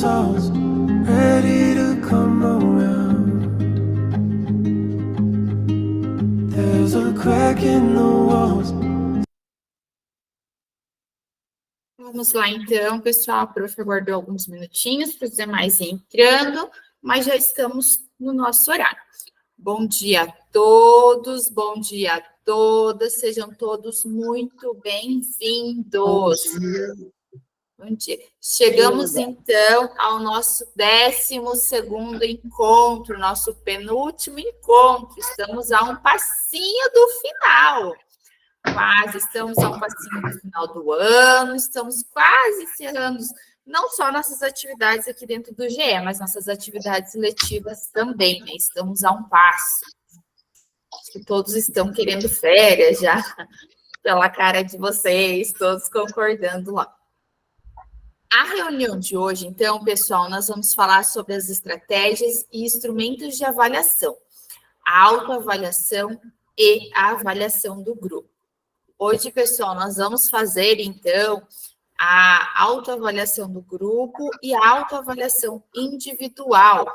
souls ready to come around. There's a crack in the walls. Vamos lá então, pessoal. A prof aguardou alguns minutinhos para os demais entrando, mas já estamos no nosso horário. Bom dia a todos, bom dia a todas, sejam todos muito bem-vindos. Bom dia. Chegamos então ao nosso 12º encontro, nosso penúltimo encontro. Estamos a um passinho do final. Quase, estamos a um passinho do final do ano, estamos quase encerrando não só nossas atividades aqui dentro do GE, mas nossas atividades letivas também, né? Estamos a um passo. Acho que todos estão querendo férias já, pela cara de vocês, todos concordando lá. A reunião de hoje, então, pessoal, nós vamos falar sobre as estratégias e instrumentos de avaliação, a autoavaliação e a avaliação do grupo. Hoje, pessoal, nós vamos fazer, então, a autoavaliação do grupo e a autoavaliação individual,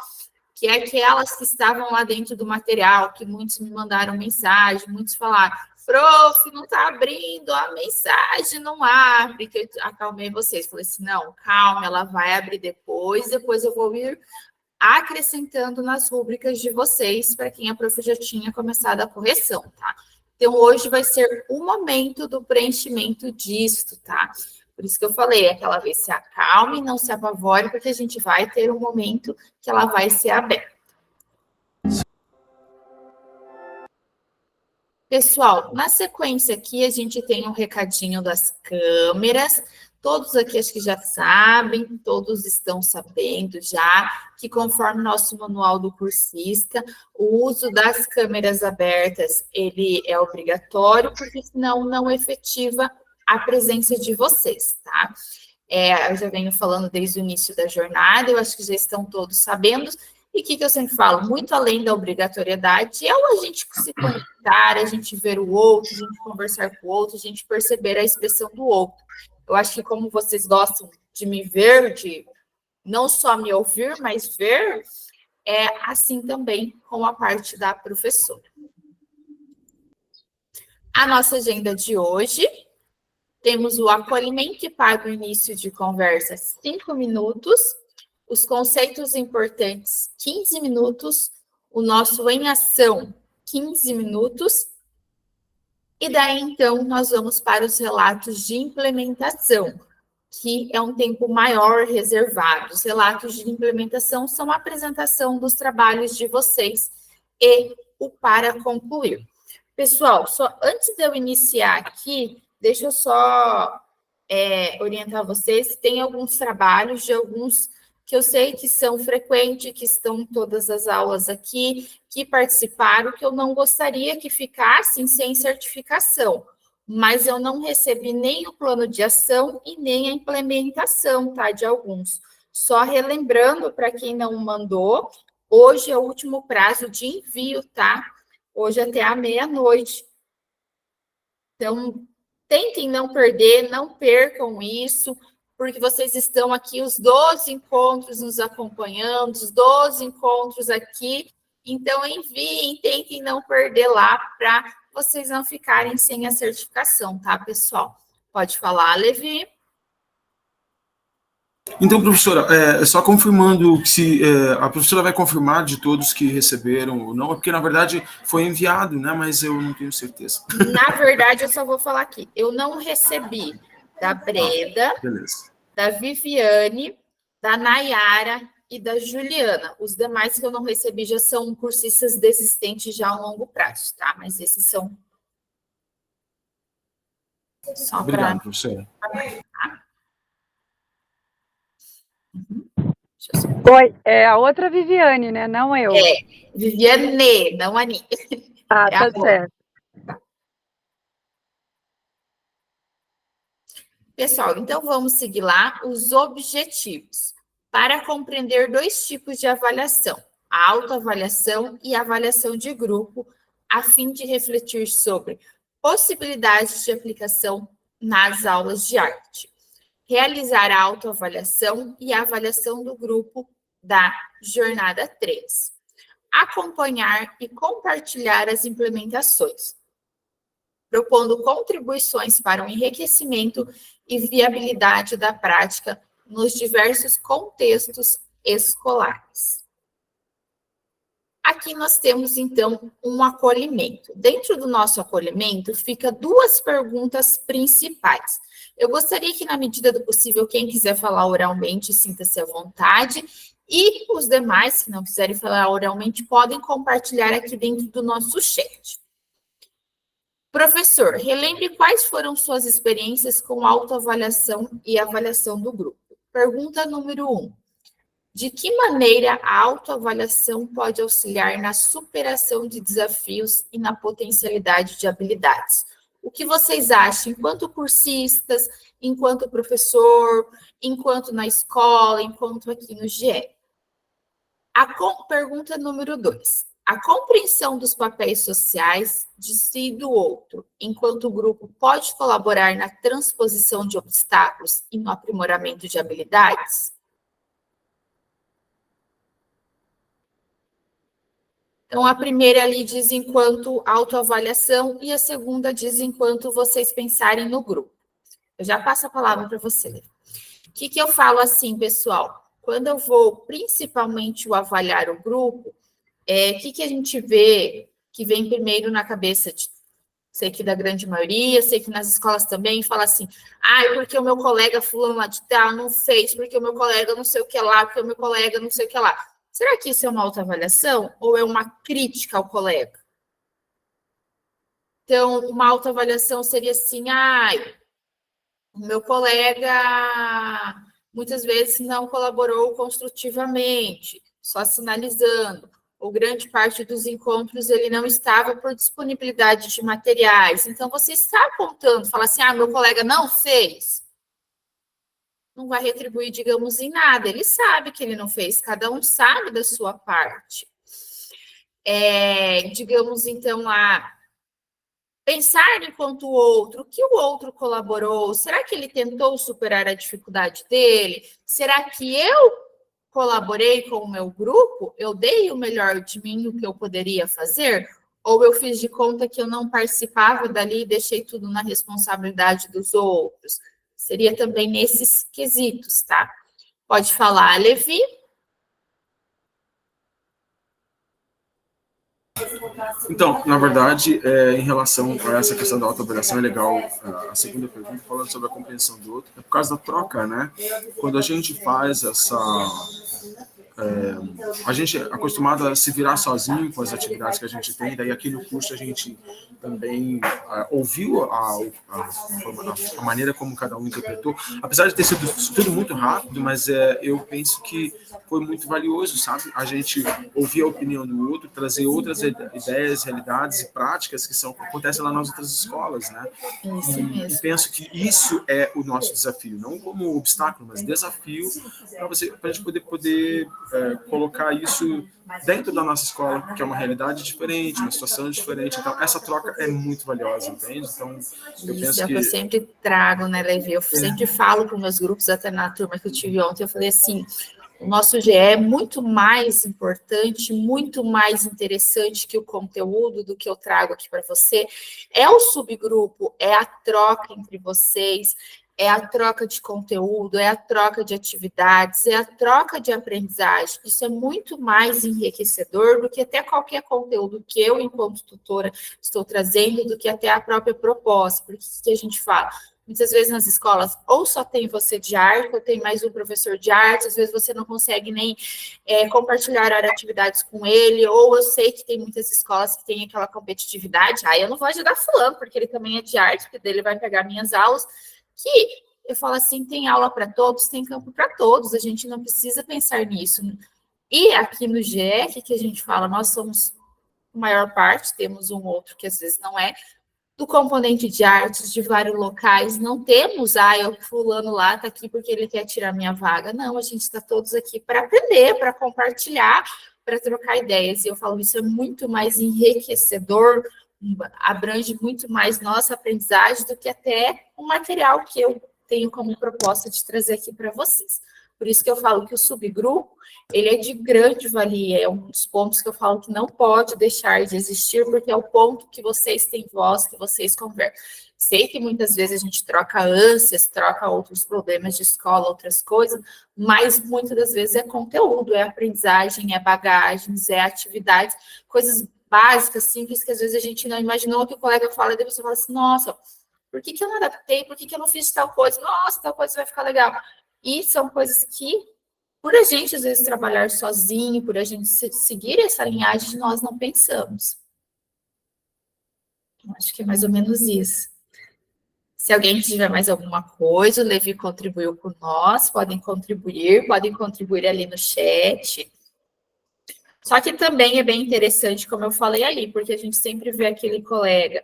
que é aquelas que estavam lá dentro do material, que muitos me mandaram mensagem, muitos falaram, prof, não está abrindo a mensagem, não abre, que eu acalmei vocês. Falei assim, não, calma, ela vai abrir depois eu vou ir acrescentando nas rúbricas de vocês, para quem a prof já tinha começado a correção, tá? Então, hoje vai ser o momento do preenchimento disto, tá? Por isso que eu falei, aquela vez se acalme, não se apavore, porque a gente vai ter um momento que ela vai ser aberta. Pessoal, na sequência aqui, a gente tem um recadinho das câmeras. Todos aqui acho que já sabem, todos estão sabendo já, que conforme nosso manual do cursista, o uso das câmeras abertas, ele é obrigatório, porque senão não efetiva a presença de vocês, tá? Eu já venho falando desde o início da jornada, eu acho que já estão todos sabendo, e o que eu sempre falo? Muito além da obrigatoriedade, é o a gente se conectar, a gente ver o outro, a gente conversar com o outro, a gente perceber a expressão do outro. Eu acho que como vocês gostam de me ver, de não só me ouvir, mas ver, é assim também com a parte da professora. A nossa agenda de hoje, temos o acolhimento para o início de conversa, 5 minutos, os conceitos importantes, 15 minutos, o nosso em ação, 15 minutos, e daí, então, nós vamos para os relatos de implementação, que é um tempo maior reservado. Os relatos de implementação são a apresentação dos trabalhos de vocês e o para concluir. Pessoal, só antes de eu iniciar aqui, deixa eu só orientar vocês, tem alguns trabalhos de alguns que eu sei que são frequentes, que estão em todas as aulas aqui, que participaram, que eu não gostaria que ficassem sem certificação, mas eu não recebi nem o plano de ação e nem a implementação, tá, de alguns. Só relembrando, para quem não mandou, hoje é o último prazo de envio, tá? Hoje até a meia-noite. Então, tentem não perder, não percam isso, porque vocês estão aqui, os 12 encontros nos acompanhando, os 12 encontros aqui. Então, enviem, tentem não perder lá, para vocês não ficarem sem a certificação, tá, pessoal? Pode falar, Levi. Então, professora, só confirmando se a professora vai confirmar de todos que receberam ou não, porque, na verdade, foi enviado, né? Mas eu não tenho certeza. Na verdade, eu só vou falar aqui. Eu não recebi da Breda, da Viviane, da Nayara e da Juliana. Os demais que eu não recebi já são cursistas desistentes já a longo prazo, tá? Mas esses são só Obrigado, professora. Oi, é a outra Viviane, né? Não eu. Viviane, não a Ani. Ah, tá certo. Pessoal, então vamos seguir lá os objetivos. Para compreender 2 tipos de avaliação, a autoavaliação e a avaliação de grupo, a fim de refletir sobre possibilidades de aplicação nas aulas de arte. realizar a autoavaliação e a avaliação do grupo da jornada 3. Acompanhar e compartilhar as implementações, propondo contribuições para o enriquecimento e viabilidade da prática nos diversos contextos escolares. Aqui nós temos, então, um acolhimento. Dentro do nosso acolhimento, fica 2 perguntas principais. Eu gostaria que, na medida do possível, quem quiser falar oralmente, sinta-se à vontade, e os demais, que não quiserem falar oralmente, podem compartilhar aqui dentro do nosso chat. Professor, relembre quais foram suas experiências com autoavaliação e avaliação do grupo. Pergunta número 1. De que maneira a autoavaliação pode auxiliar na superação de desafios e na potencialidade de habilidades? O que vocês acham, enquanto cursistas, enquanto professor, enquanto na escola, enquanto aqui no GE? Pergunta número 2. A compreensão dos papéis sociais de si e do outro, enquanto o grupo, pode colaborar na transposição de obstáculos e no aprimoramento de habilidades? Então, a primeira ali diz enquanto autoavaliação e a segunda diz enquanto vocês pensarem no grupo. Eu já passo a palavra para você. O que eu falo assim, pessoal? Quando eu vou, principalmente, avaliar o grupo, o que a gente vê que vem primeiro na cabeça? Sei que da grande maioria, sei que nas escolas também, fala assim, porque o meu colega fulano lá de tal não fez, porque o meu colega não sei o que lá, porque o meu colega não sei o que lá. Será que isso é uma autoavaliação ou é uma crítica ao colega? Então, uma autoavaliação seria assim, o meu colega muitas vezes não colaborou construtivamente, só sinalizando, ou grande parte dos encontros ele não estava por disponibilidade de materiais. Então, você está apontando, fala assim, meu colega não fez. Não vai retribuir, digamos, em nada. Ele sabe que ele não fez, cada um sabe da sua parte. Digamos, então, pensar enquanto o outro, o que o outro colaborou, será que ele tentou superar a dificuldade dele? Será que eu colaborei com o meu grupo? Eu dei o melhor de mim no que eu poderia fazer? Ou eu fiz de conta que eu não participava dali e deixei tudo na responsabilidade dos outros? Seria também nesses quesitos, tá? Pode falar, Levi. Então, na verdade, em relação a essa questão da autoavaliação, é legal a segunda pergunta, falando sobre a compreensão do outro, é por causa da troca, né? Quando a gente faz essa... a gente é acostumado a se virar sozinho com as atividades que a gente tem, daí aqui no curso a gente também ouviu a maneira como cada um interpretou, apesar de ter sido tudo muito rápido, mas eu penso que foi muito valioso, sabe? A gente ouvir a opinião do outro, trazer outras ideias, realidades e práticas que acontecem lá nas outras escolas, né? Isso mesmo. E penso que isso é o nosso desafio, não como obstáculo, mas desafio para a gente poder colocar isso dentro da nossa escola, que é uma realidade diferente, uma situação diferente. Então, essa troca é muito valiosa, entende? Então, eu penso é o que eu sempre trago, né, Levi? Eu sempre falo para os meus grupos, até na turma que eu tive ontem, eu falei assim, o nosso GE é muito mais importante, muito mais interessante que o conteúdo do que eu trago aqui para você. É o subgrupo, é a troca entre vocês, é a troca de conteúdo, é a troca de atividades, é a troca de aprendizagem. Isso é muito mais enriquecedor do que até qualquer conteúdo que eu, enquanto tutora, estou trazendo, do que até a própria proposta. Porque o que a gente fala? Muitas vezes nas escolas, ou só tem você de arte, ou tem mais um professor de artes, às vezes você não consegue nem compartilhar atividades com ele, ou eu sei que tem muitas escolas que têm aquela competitividade, eu não vou ajudar fulano, porque ele também é de arte, porque dele vai pegar minhas aulas, que eu falo assim, tem aula para todos, tem campo para todos, a gente não precisa pensar nisso. E aqui no GE, que a gente fala, nós somos a maior parte, temos um outro que às vezes não é, do componente de artes de vários locais, não temos, o fulano lá está aqui porque ele quer tirar minha vaga. Não, a gente está todos aqui para aprender, para compartilhar, para trocar ideias. E eu falo, isso é muito mais enriquecedor, abrange muito mais nossa aprendizagem do que até o material que eu tenho como proposta de trazer aqui para vocês. Por isso que eu falo que o subgrupo, ele é de grande valia, é um dos pontos que eu falo que não pode deixar de existir, porque é o ponto que vocês têm voz, que vocês conversam. Sei que muitas vezes a gente troca ânsias, troca outros problemas de escola, outras coisas, mas muitas das vezes é conteúdo, é aprendizagem, é bagagens, é atividades, coisas básicas, simples, que às vezes a gente não imaginou, que o colega fala, e daí você fala assim, nossa, por que eu não adaptei? Por que eu não fiz tal coisa? Nossa, tal coisa vai ficar legal. E são coisas que, por a gente, às vezes, trabalhar sozinho, por a gente seguir essa linhagem, nós não pensamos. Acho que é mais ou menos isso. Se alguém tiver mais alguma coisa, o Levi contribuiu com nós, podem contribuir ali no chat. Só que também é bem interessante, como eu falei ali, porque a gente sempre vê aquele colega,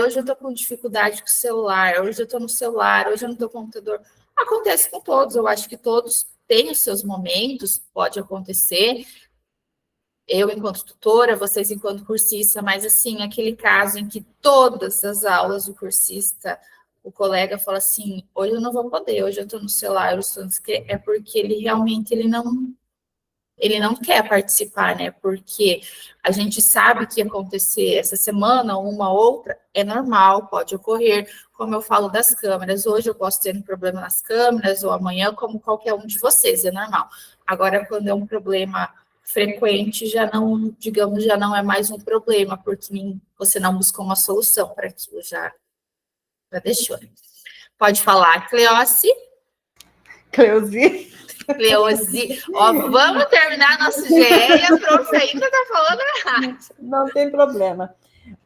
hoje eu tô com dificuldade com o celular, hoje eu tô no celular, hoje eu não tô com computador. Acontece com todos, eu acho que todos têm os seus momentos, pode acontecer. Eu, enquanto tutora, vocês, enquanto cursista, mas assim, aquele caso em que todas as aulas do cursista, o colega fala assim, hoje eu não vou poder, hoje eu estou no celular, é porque ele realmente ele não quer participar, né? Porque a gente sabe que acontecer essa semana, uma outra, é normal, pode ocorrer, como eu falo das câmeras. Hoje eu posso ter um problema nas câmeras, ou amanhã, como qualquer um de vocês, é normal. Agora, quando é um problema frequente, já não, digamos, já não é mais um problema, porque você não buscou uma solução para aquilo, já deixou. Pode falar, Cleoce. Cleusi. Cleusi. Ó, vamos terminar nosso GE e a prof ainda está falando errado. Não tem problema.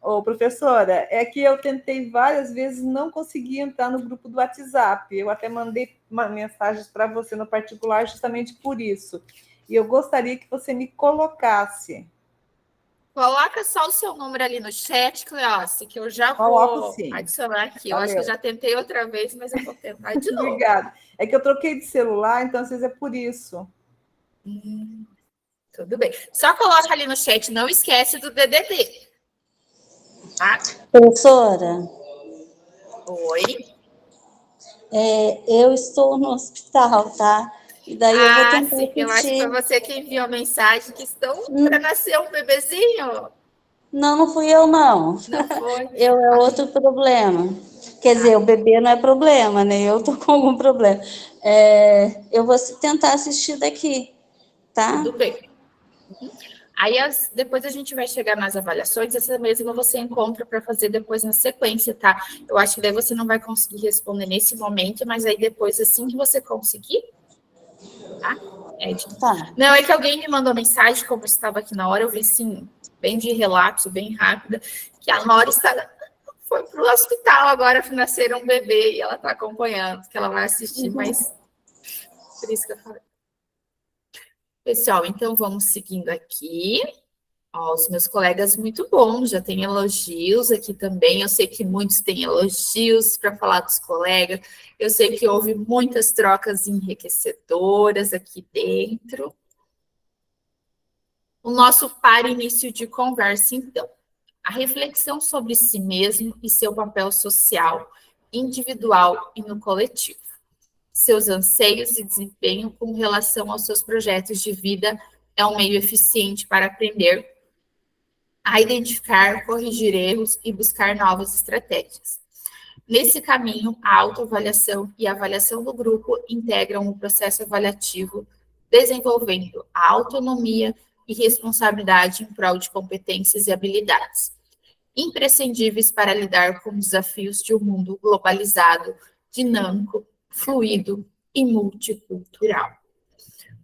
Ô, professora, é que eu tentei várias vezes, não consegui entrar no grupo do WhatsApp. Eu até mandei mensagens para você no particular justamente por isso. E eu gostaria que você me colocasse. Coloca só o seu número ali no chat, Cleoce, que eu já Coloco, vou sim. adicionar aqui. Valeu. Eu acho que eu já tentei outra vez, mas eu vou tentar de novo. Obrigada. É que eu troquei de celular, então às vezes é por isso. Tudo bem. Só coloca ali no chat, não esquece do DDD. Tá? Professora, Oi. eu estou no hospital, tá? E daí eu vou tentar Sim, eu acho que foi você que enviou a mensagem que estão para nascer um bebezinho. Não fui eu, não. Não foi? É outro problema. Quer dizer, o bebê não é problema, né? Eu tô com algum problema. Eu vou tentar assistir daqui, tá? Tudo bem. Aí, depois a gente vai chegar nas avaliações, essa mesma você encontra para fazer depois na sequência, tá? Eu acho que daí você não vai conseguir responder nesse momento, mas aí depois, assim que você conseguir, tá? Tá. Não, é que alguém me mandou mensagem, como eu estava aqui na hora, eu vi, sim, bem de relapso, bem rápida, que a Nora foi para o hospital agora, nascer um bebê, e ela está acompanhando, que ela vai assistir, mas por isso que eu falei. Pessoal, então vamos seguindo aqui. Ó, os meus colegas muito bons, já tem elogios aqui também. Eu sei que muitos têm elogios para falar dos colegas. Eu sei que houve muitas trocas enriquecedoras aqui dentro. O nosso para início de conversa, então. A reflexão sobre si mesmo e seu papel social, individual e no coletivo. Seus anseios e desempenho com relação aos seus projetos de vida é um meio eficiente para aprender a identificar, corrigir erros e buscar novas estratégias. Nesse caminho, a autoavaliação e a avaliação do grupo integram o processo avaliativo, desenvolvendo a autonomia e responsabilidade em prol de competências e habilidades, imprescindíveis para lidar com desafios de um mundo globalizado, dinâmico, fluido e multicultural.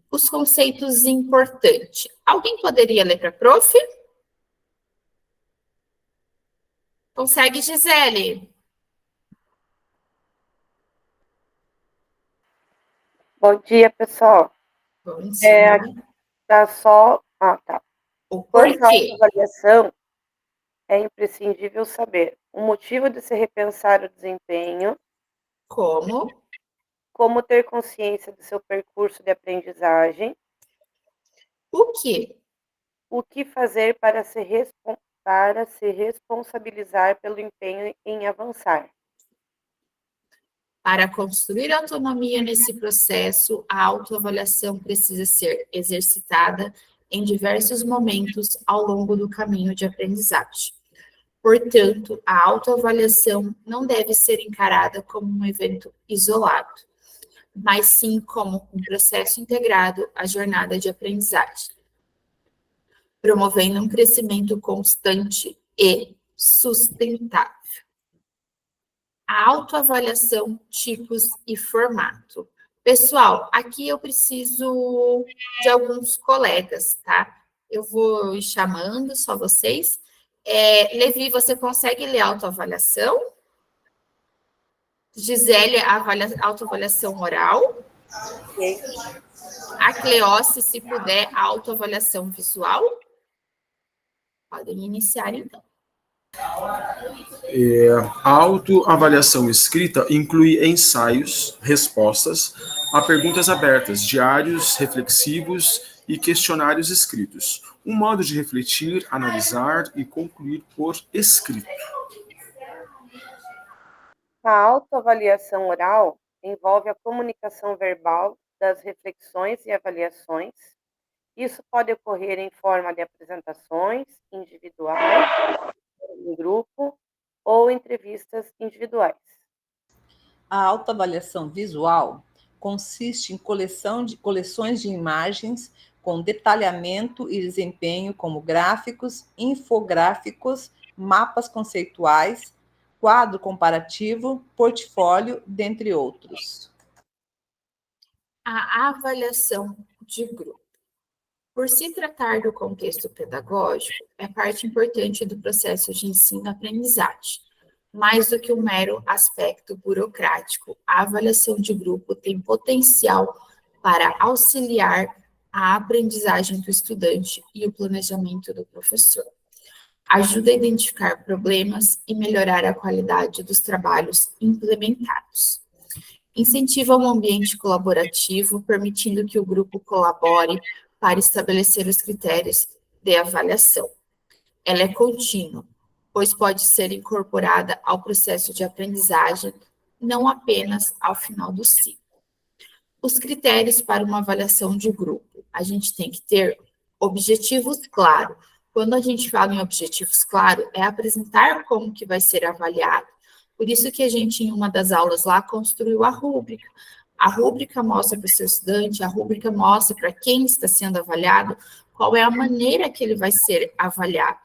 Os conceitos importantes. Alguém poderia ler para a prof? Consegue, Gisele? Bom dia, pessoal. Bom dia. Tá só. Tá. O Quanto à porquê? autoavaliação, é imprescindível saber o motivo de se repensar o desempenho, como ter consciência do seu percurso de aprendizagem, o quê? o que fazer para se responsabilizar pelo empenho em avançar. Para construir autonomia nesse processo, a autoavaliação precisa ser exercitada em diversos momentos ao longo do caminho de aprendizagem. Portanto, a autoavaliação não deve ser encarada como um evento isolado, mas sim como um processo integrado à jornada de aprendizagem, promovendo um crescimento constante e sustentável. A autoavaliação, tipos e formato. Pessoal, aqui eu preciso de alguns colegas, tá? Eu vou ir chamando só vocês. Levi, você consegue ler a autoavaliação? Gisele, a autoavaliação oral. Ok. A Cleóce, se puder, a autoavaliação visual. Podem iniciar, então. A autoavaliação escrita inclui ensaios, respostas a perguntas abertas, diários reflexivos e questionários escritos. Um modo de refletir, analisar e concluir por escrito. A autoavaliação oral envolve a comunicação verbal das reflexões e avaliações. Isso pode ocorrer em forma de apresentações individuais, em grupo ou entrevistas individuais. A autoavaliação visual consiste em coleções de imagens com detalhamento e desempenho, como gráficos, infográficos, mapas conceituais, quadro comparativo, portfólio, dentre outros. A avaliação de grupo. Por se tratar do contexto pedagógico, é parte importante do processo de ensino-aprendizagem. Mais do que um mero aspecto burocrático, a avaliação de grupo tem potencial para auxiliar a aprendizagem do estudante e o planejamento do professor. Ajuda a identificar problemas e melhorar a qualidade dos trabalhos implementados. Incentiva um ambiente colaborativo, permitindo que o grupo colabore para estabelecer os critérios de avaliação. Ela é contínua, pois pode ser incorporada ao processo de aprendizagem, não apenas ao final do ciclo. Os critérios para uma avaliação de grupo. A gente tem que ter objetivos claros. Quando a gente fala em objetivos claros, é apresentar como que vai ser avaliado. Por isso que a gente, em uma das aulas lá, construiu a rúbrica. A rúbrica mostra para o seu estudante, a rúbrica mostra para quem está sendo avaliado, qual é a maneira que ele vai ser avaliado.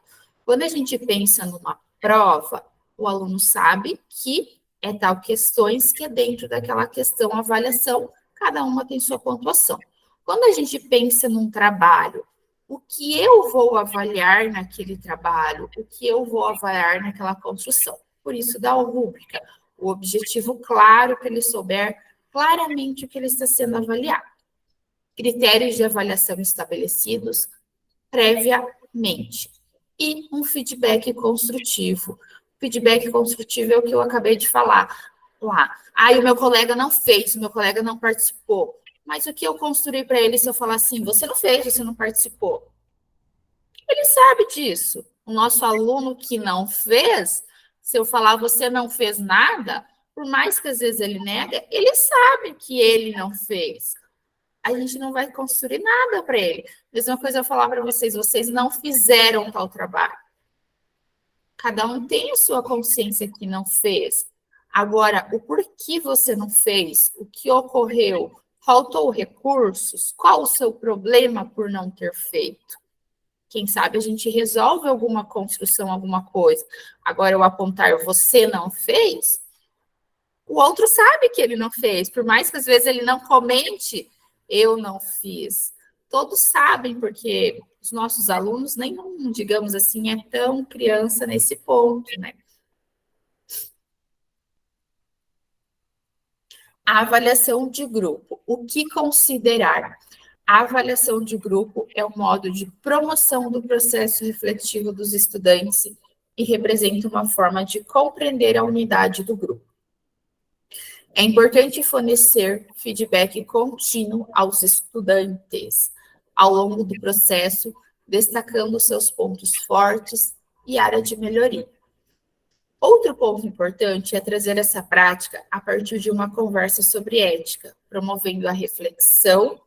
Quando a gente pensa numa prova, o aluno sabe que é tal questões que é dentro daquela questão avaliação, cada uma tem sua pontuação. Quando a gente pensa num trabalho, o que eu vou avaliar naquele trabalho, o que eu vou avaliar naquela construção. Por isso, dá a rúbrica, o objetivo claro para ele souber claramente o que ele está sendo avaliado. Critérios de avaliação estabelecidos previamente. E um feedback construtivo. Feedback construtivo é o que eu acabei de falar lá. O meu colega não fez, o meu colega não participou. Mas o que eu construí para ele se eu falar assim, você não fez, você não participou? Ele sabe disso. O nosso aluno que não fez, se eu falar você não fez nada, por mais que às vezes ele nega, ele sabe que ele não fez. A gente não vai construir nada para ele. Mesma coisa eu falar para vocês, vocês não fizeram tal trabalho. Cada um tem a sua consciência que não fez. Agora, o porquê você não fez, o que ocorreu, faltou recursos, qual o seu problema por não ter feito? Quem sabe a gente resolve alguma construção, alguma coisa. Agora, eu apontar você não fez, o outro sabe que ele não fez, por mais que às vezes ele não comente, eu não fiz. Todos sabem, porque os nossos alunos, nenhum, digamos assim, é tão criança nesse ponto, né? A avaliação de grupo. O que considerar? A avaliação de grupo é um modo de promoção do processo refletivo dos estudantes e representa uma forma de compreender a unidade do grupo. É importante fornecer feedback contínuo aos estudantes ao longo do processo, destacando seus pontos fortes e área de melhoria. Outro ponto importante é trazer essa prática a partir de uma conversa sobre ética, promovendo a reflexão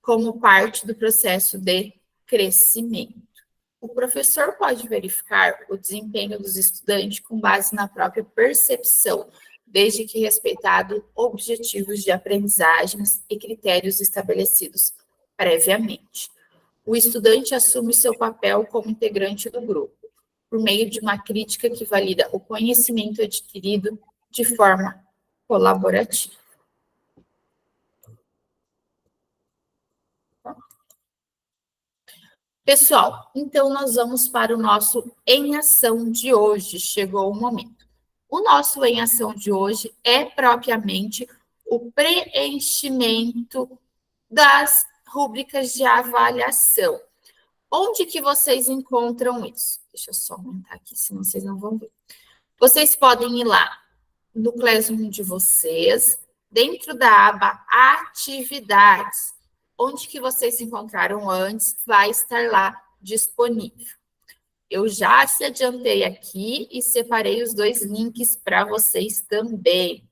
como parte do processo de crescimento. O professor pode verificar o desempenho dos estudantes com base na própria percepção, desde que respeitado objetivos de aprendizagens e critérios estabelecidos previamente. O estudante assume seu papel como integrante do grupo, por meio de uma crítica que valida o conhecimento adquirido de forma colaborativa. Pessoal, então nós vamos para o nosso Em Ação de hoje. Chegou o momento. O nosso Em Ação de hoje é propriamente o preenchimento das rúbricas de avaliação. Onde que vocês encontram isso? Deixa eu só aumentar aqui, senão vocês não vão ver. Vocês podem ir lá no Classroom de vocês, dentro da aba Atividades. Onde que vocês se encontraram antes, vai estar lá disponível. Eu já se adiantei aqui e separei os 2 links para vocês também.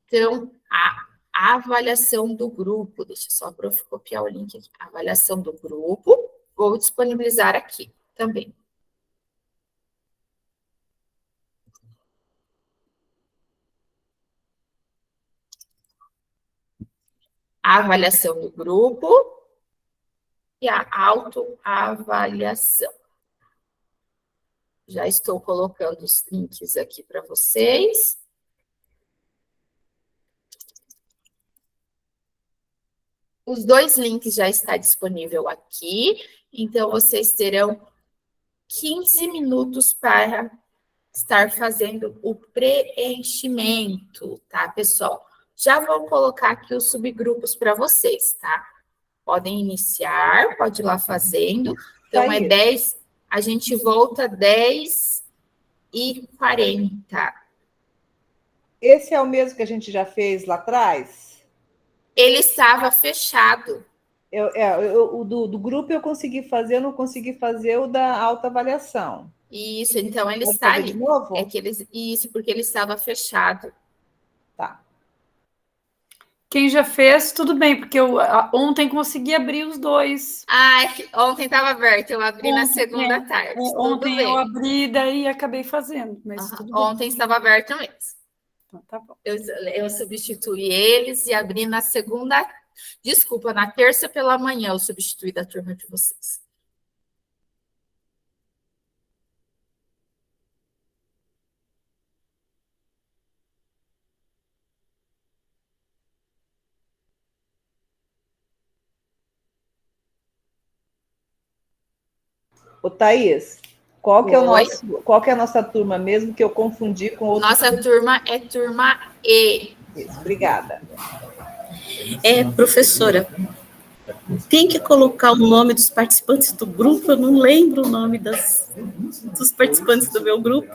Então, a avaliação do grupo, deixa eu só copiar o link aqui. A avaliação do grupo, vou disponibilizar aqui também. A avaliação do grupo e a autoavaliação. Já estou colocando os links aqui para vocês. Os 2 links já estão disponíveis aqui, então vocês terão 15 minutos para estar fazendo o preenchimento, tá, pessoal? Já vou colocar aqui os subgrupos para vocês, tá? Podem iniciar, pode ir lá fazendo. Então, é 10, a gente volta 10h40. Esse é o mesmo que a gente já fez lá atrás? Ele estava fechado. O do grupo eu consegui fazer, eu não consegui fazer o da autoavaliação. Isso, então ele Pode está fazer ali. de novo? Isso, porque ele estava fechado. Tá. Quem já fez, tudo bem, porque eu ontem consegui abrir os 2. Ah, ontem estava aberto, eu abri na segunda tarde. Ontem eu abri, daí acabei fazendo, mas tudo bem. Ontem estava aberto mesmo. Então, tá bom. Eu substituí eles e abri na segunda. Desculpa, na terça pela manhã eu substituí da turma de vocês. Ô, Thaís, qual que é a nossa turma mesmo, que eu confundi com outra? Nossa turma é turma E. Isso, obrigada. Professora, tem que colocar o nome dos participantes do grupo, eu não lembro o nome dos participantes do meu grupo.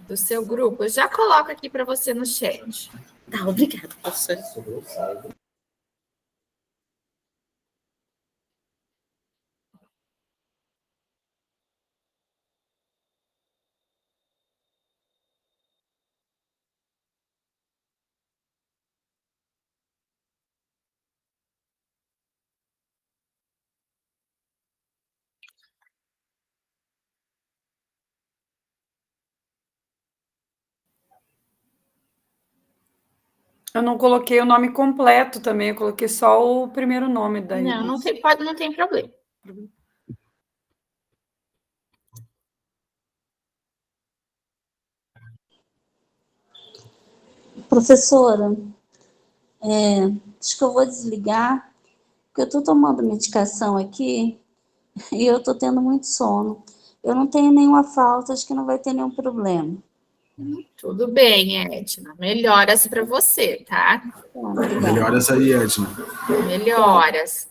Do seu grupo, eu já coloco aqui para você no chat. Tá, obrigada, professora. Eu não coloquei o nome completo também, eu coloquei só o primeiro nome daí. Não tem problema. Professora, acho que eu vou desligar, porque eu estou tomando medicação aqui e eu estou tendo muito sono. Eu não tenho nenhuma falta, acho que não vai ter nenhum problema. Tudo bem, Edna. Melhoras para você, tá? Melhoras aí, Edna. Melhoras.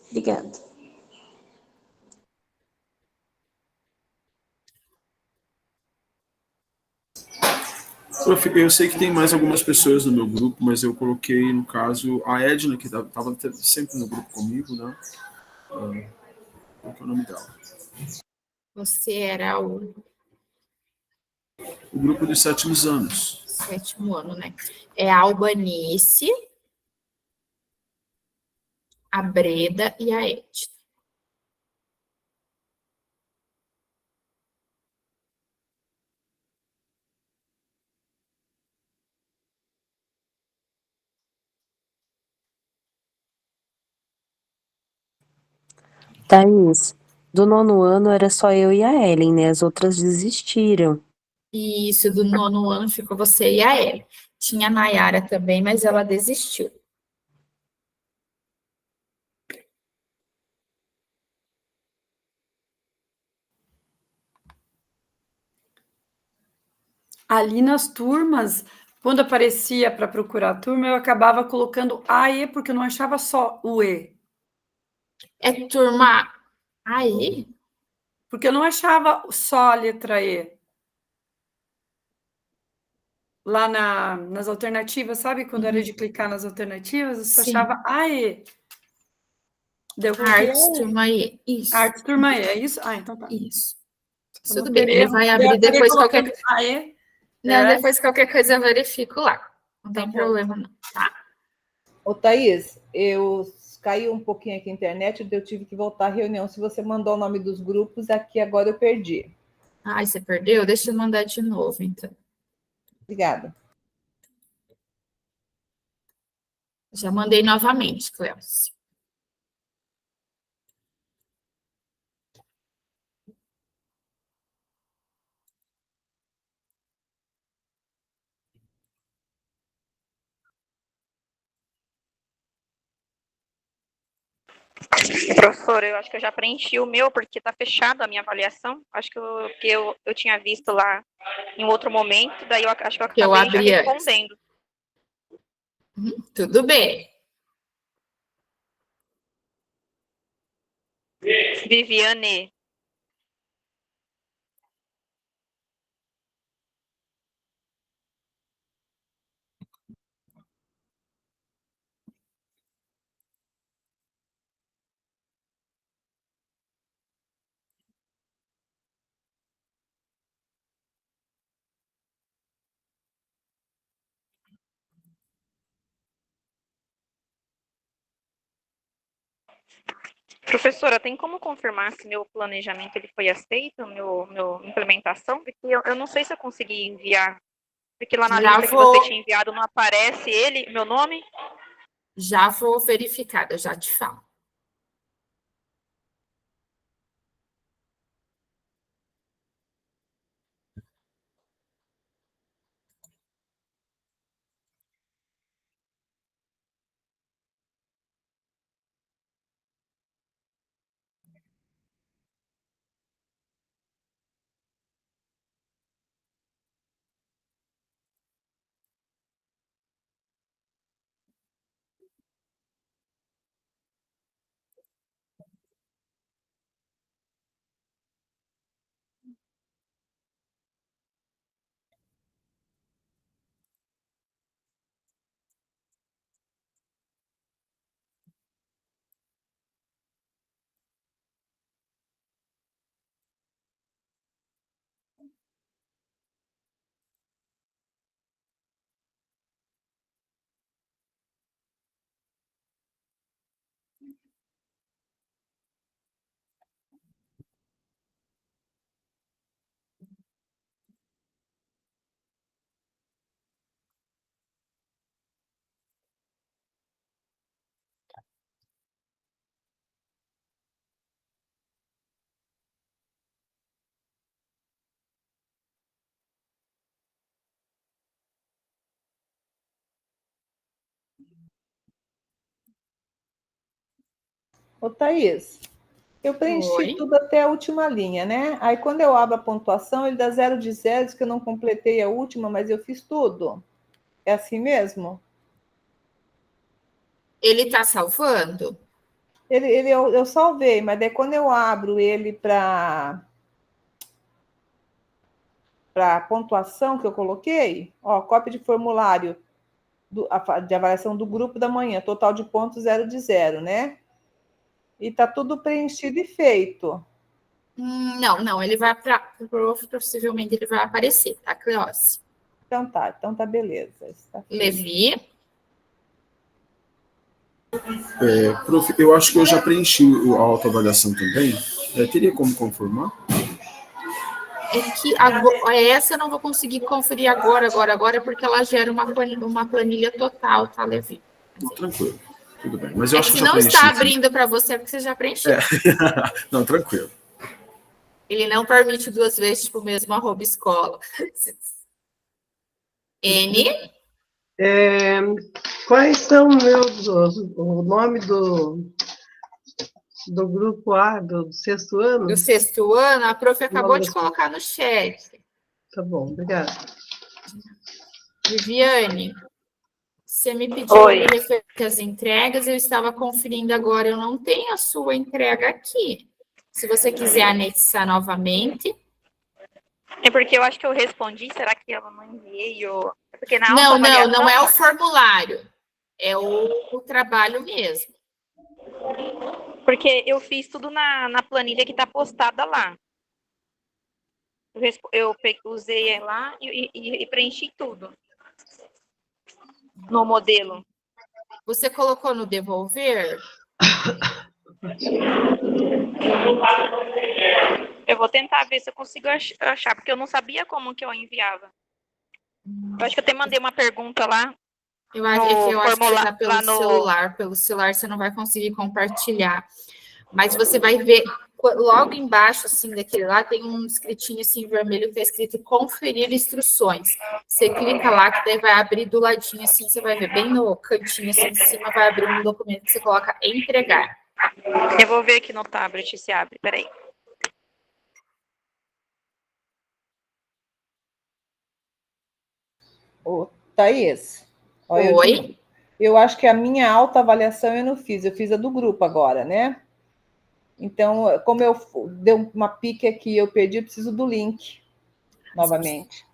Obrigada. Prof, eu sei que tem mais algumas pessoas no meu grupo, mas eu coloquei, no caso, a Edna, que estava sempre no grupo comigo, né? Qual que é o nome dela? Você era o... o grupo dos 7º anos. 7º ano, né? É a Albanice, a Breda e a Edna. Thaís, do 9º ano era só eu e a Ellen, né? As outras desistiram. Isso, do 9º ano ficou você e a Ellen. Tinha a Nayara também, mas ela desistiu. Ali nas turmas, quando aparecia para procurar a turma, eu acabava colocando A e, porque eu não achava só o E. É turma aí? Porque eu não achava só a letra E. Lá nas alternativas, sabe? Quando era de clicar nas alternativas, eu só Sim. achava AE. Daí eu coloquei Artes, turma aí. Isso. Artes, turma E, é isso? Ah, então tá. Isso. Pra não Tudo ter bem, ele erro, vai eu abrir acabei depois colocando qualquer... AE. Não, depois qualquer coisa eu verifico lá. Não Tá tem bom. problema não, tá? Ô, Thaís, eu caiu um pouquinho aqui a internet, eu tive que voltar à reunião. Se você mandou o nome dos grupos, aqui agora eu perdi. Ai, você perdeu? Deixa eu mandar de novo, então. Obrigada. Já mandei novamente, Cléucia. Professora, eu acho que eu já preenchi o meu, porque está fechado a minha avaliação. Acho que eu tinha visto lá em outro momento, daí eu acho que eu Que eu acabei já abri respondendo. Tudo bem. Viviane. Professora, tem como confirmar se meu planejamento ele foi aceito, meu implementação? Porque eu não sei se eu consegui enviar, porque lá na Já lista que vou- você tinha enviado não aparece ele, meu nome. Já vou verificar, eu já te falo. Ô, Thaís, eu preenchi Oi. tudo até a última linha, né? Aí, quando eu abro a pontuação, ele dá 0 de 0, diz que eu não completei a última, mas eu fiz tudo. É assim mesmo? Ele está salvando? Eu salvei, mas daí quando eu abro ele para a pontuação que eu coloquei, ó, cópia de formulário de avaliação do grupo da manhã, total de pontos 0 de 0, né? E tá tudo preenchido e feito. Não, ele vai para possivelmente ele vai aparecer, tá, Cleócia? Então tá beleza. Está Levi. Prof, eu acho que eu já preenchi a autoavaliação também. Teria como confirmar? É que essa eu não vou conseguir conferir agora, porque ela gera uma planilha total, tá, Levi? Tranquilo, tudo bem. Mas eu acho que se já não preenchi. está abrindo para você, é porque você já preencheu. Não, tranquilo. Ele não permite 2 vezes, tipo, mesmo @escola. N. Quais são o nome do grupo A, do 6º ano? Do 6º ano, a prof acabou de colocar no chat. Tá bom, obrigada. Viviane, você me pediu ali referente às entregas, eu estava conferindo agora, eu não tenho a sua entrega aqui. Se você quiser anexar novamente. É porque eu acho que eu respondi, será que eu não enviei? É porque na Não é o formulário, é o trabalho mesmo. Porque eu fiz tudo na planilha que está postada lá. Eu usei lá e preenchi tudo no modelo. Você colocou no devolver? Eu vou tentar ver se eu consigo achar, porque eu não sabia como que eu enviava. Eu acho que eu até mandei uma pergunta lá. Eu acho que você está pelo celular. Pelo celular você não vai conseguir compartilhar. Mas você vai ver, logo embaixo, assim, daquele lá, tem um escritinho assim, vermelho, que está escrito conferir instruções. Você clica lá, que daí vai abrir do ladinho, assim, você vai ver bem no cantinho, assim, de cima, vai abrir um documento que você coloca entregar. Eu vou ver aqui no tablet se abre, peraí. Thaís. Oi. Eu acho que a minha autoavaliação eu não fiz, eu fiz a do grupo agora, né? Então, como eu deu uma pique aqui, eu perdi, eu preciso do link novamente.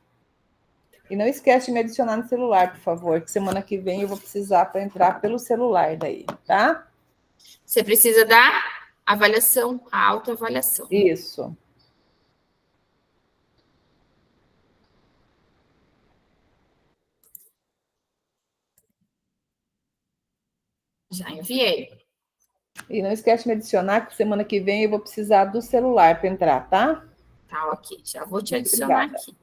E não esquece de me adicionar no celular, por favor, que semana que vem eu vou precisar para entrar pelo celular daí, tá? Você precisa da avaliação, a autoavaliação. Isso. Já enviei. E não esquece de me adicionar, que semana que vem eu vou precisar do celular para entrar, tá? Tá, ok. Já vou te adicionar Obrigada. aqui.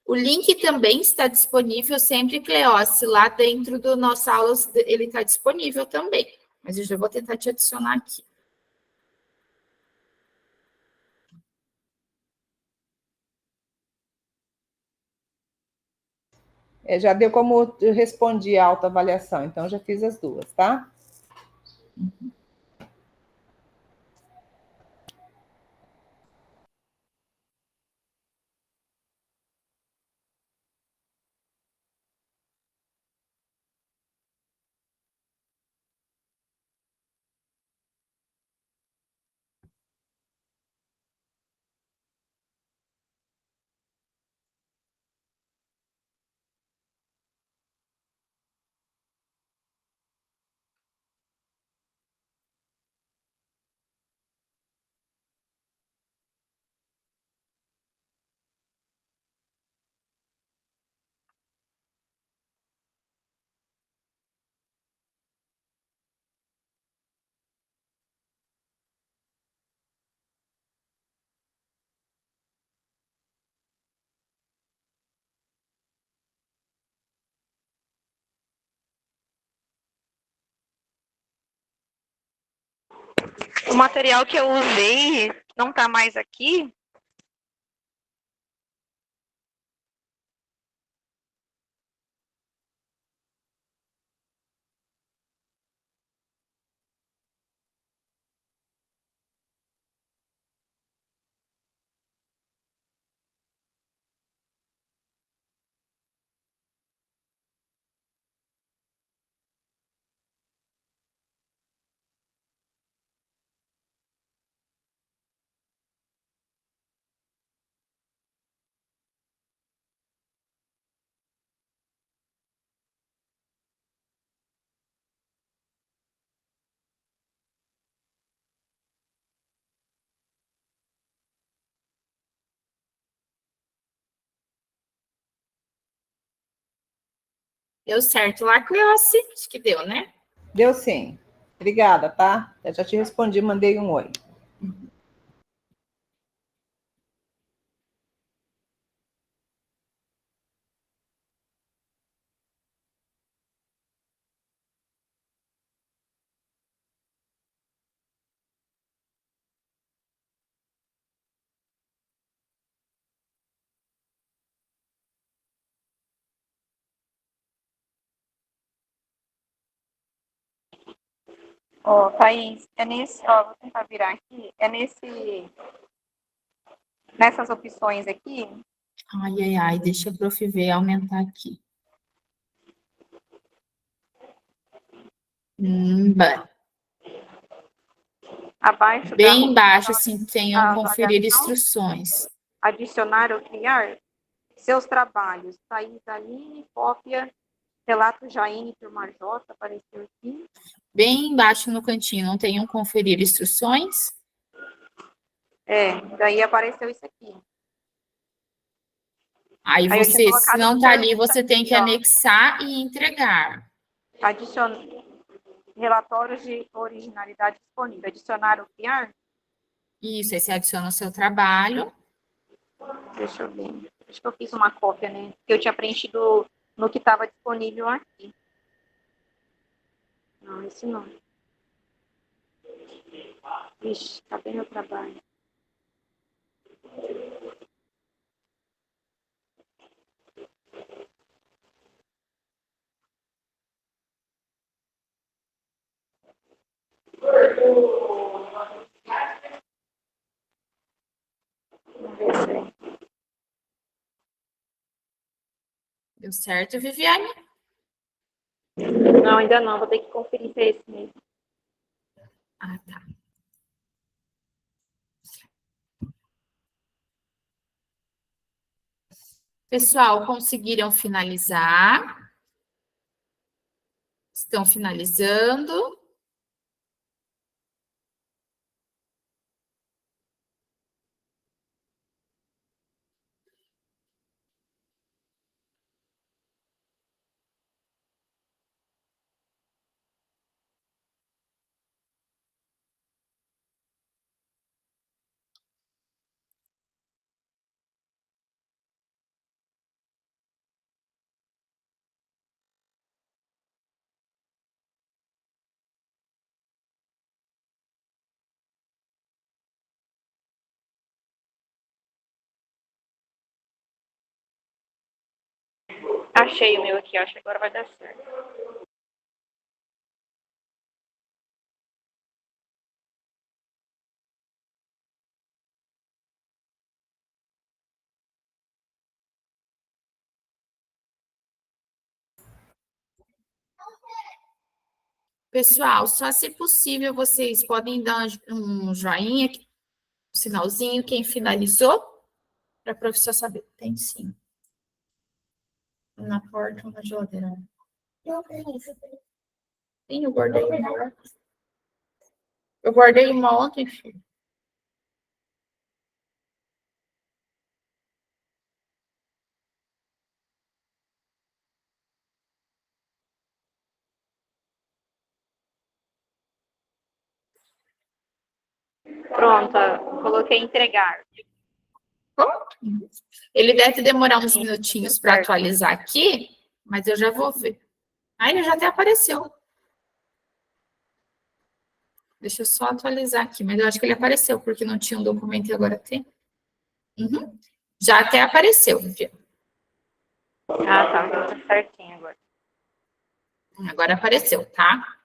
O link também está disponível sempre, Cleóce, lá dentro do nosso aulas, ele está disponível também. Mas eu já vou tentar te adicionar aqui. Já deu como eu respondi a autoavaliação, então já fiz as duas, tá? O material que eu usei não está mais aqui. Deu certo lá, Cleoce? Acho que deu, né? Deu sim. Obrigada, tá? Eu já te respondi, mandei um oi. Ó, Thaís, vou tentar virar aqui, nessas opções aqui, Ai, deixa o prof ver aumentar aqui. abaixo Bem embaixo, assim, tem um conferir avaliação, instruções. adicionar ou criar seus trabalhos. Thaís Aline, cópia, relato Jaine Turma J, apareceu aqui. Bem embaixo no cantinho, não tem um conferir instruções? Daí apareceu isso aqui. Aí eu tinha você, se colocado não no tá ali, pergunta você tem aqui, que ó. anexar e entregar. Relatórios de originalidade disponível. Adicionar ou criar? Isso, aí você adiciona o seu trabalho. Deixa eu ver. Acho que eu fiz uma cópia, né? Que eu tinha preenchido no que estava disponível aqui. Não, esse não. Ixi, cadê meu trabalho? Vamos ver se é. Deu certo, Viviane? Não, ainda não. Vou ter que conferir se é esse mesmo. Ah, tá. Pessoal, conseguiram finalizar? Estão finalizando? Achei o meu aqui, acho que agora vai dar certo. Pessoal, só se possível, vocês podem dar um joinha, um sinalzinho, quem finalizou, para a professora saber. Tem sim. Na porta ou na geladeira? Sim, eu guardei uma. Eu guardei uma ontem, filho. Pronta, coloquei entregar. Ele deve demorar uns minutinhos para atualizar aqui, mas eu já vou ver. Ah, ele já até apareceu. Deixa eu só atualizar aqui, mas eu acho que ele apareceu, porque não tinha um documento e agora tem. Uhum. Já até apareceu, Viviane. Ah, tá certinho agora. Agora apareceu, tá?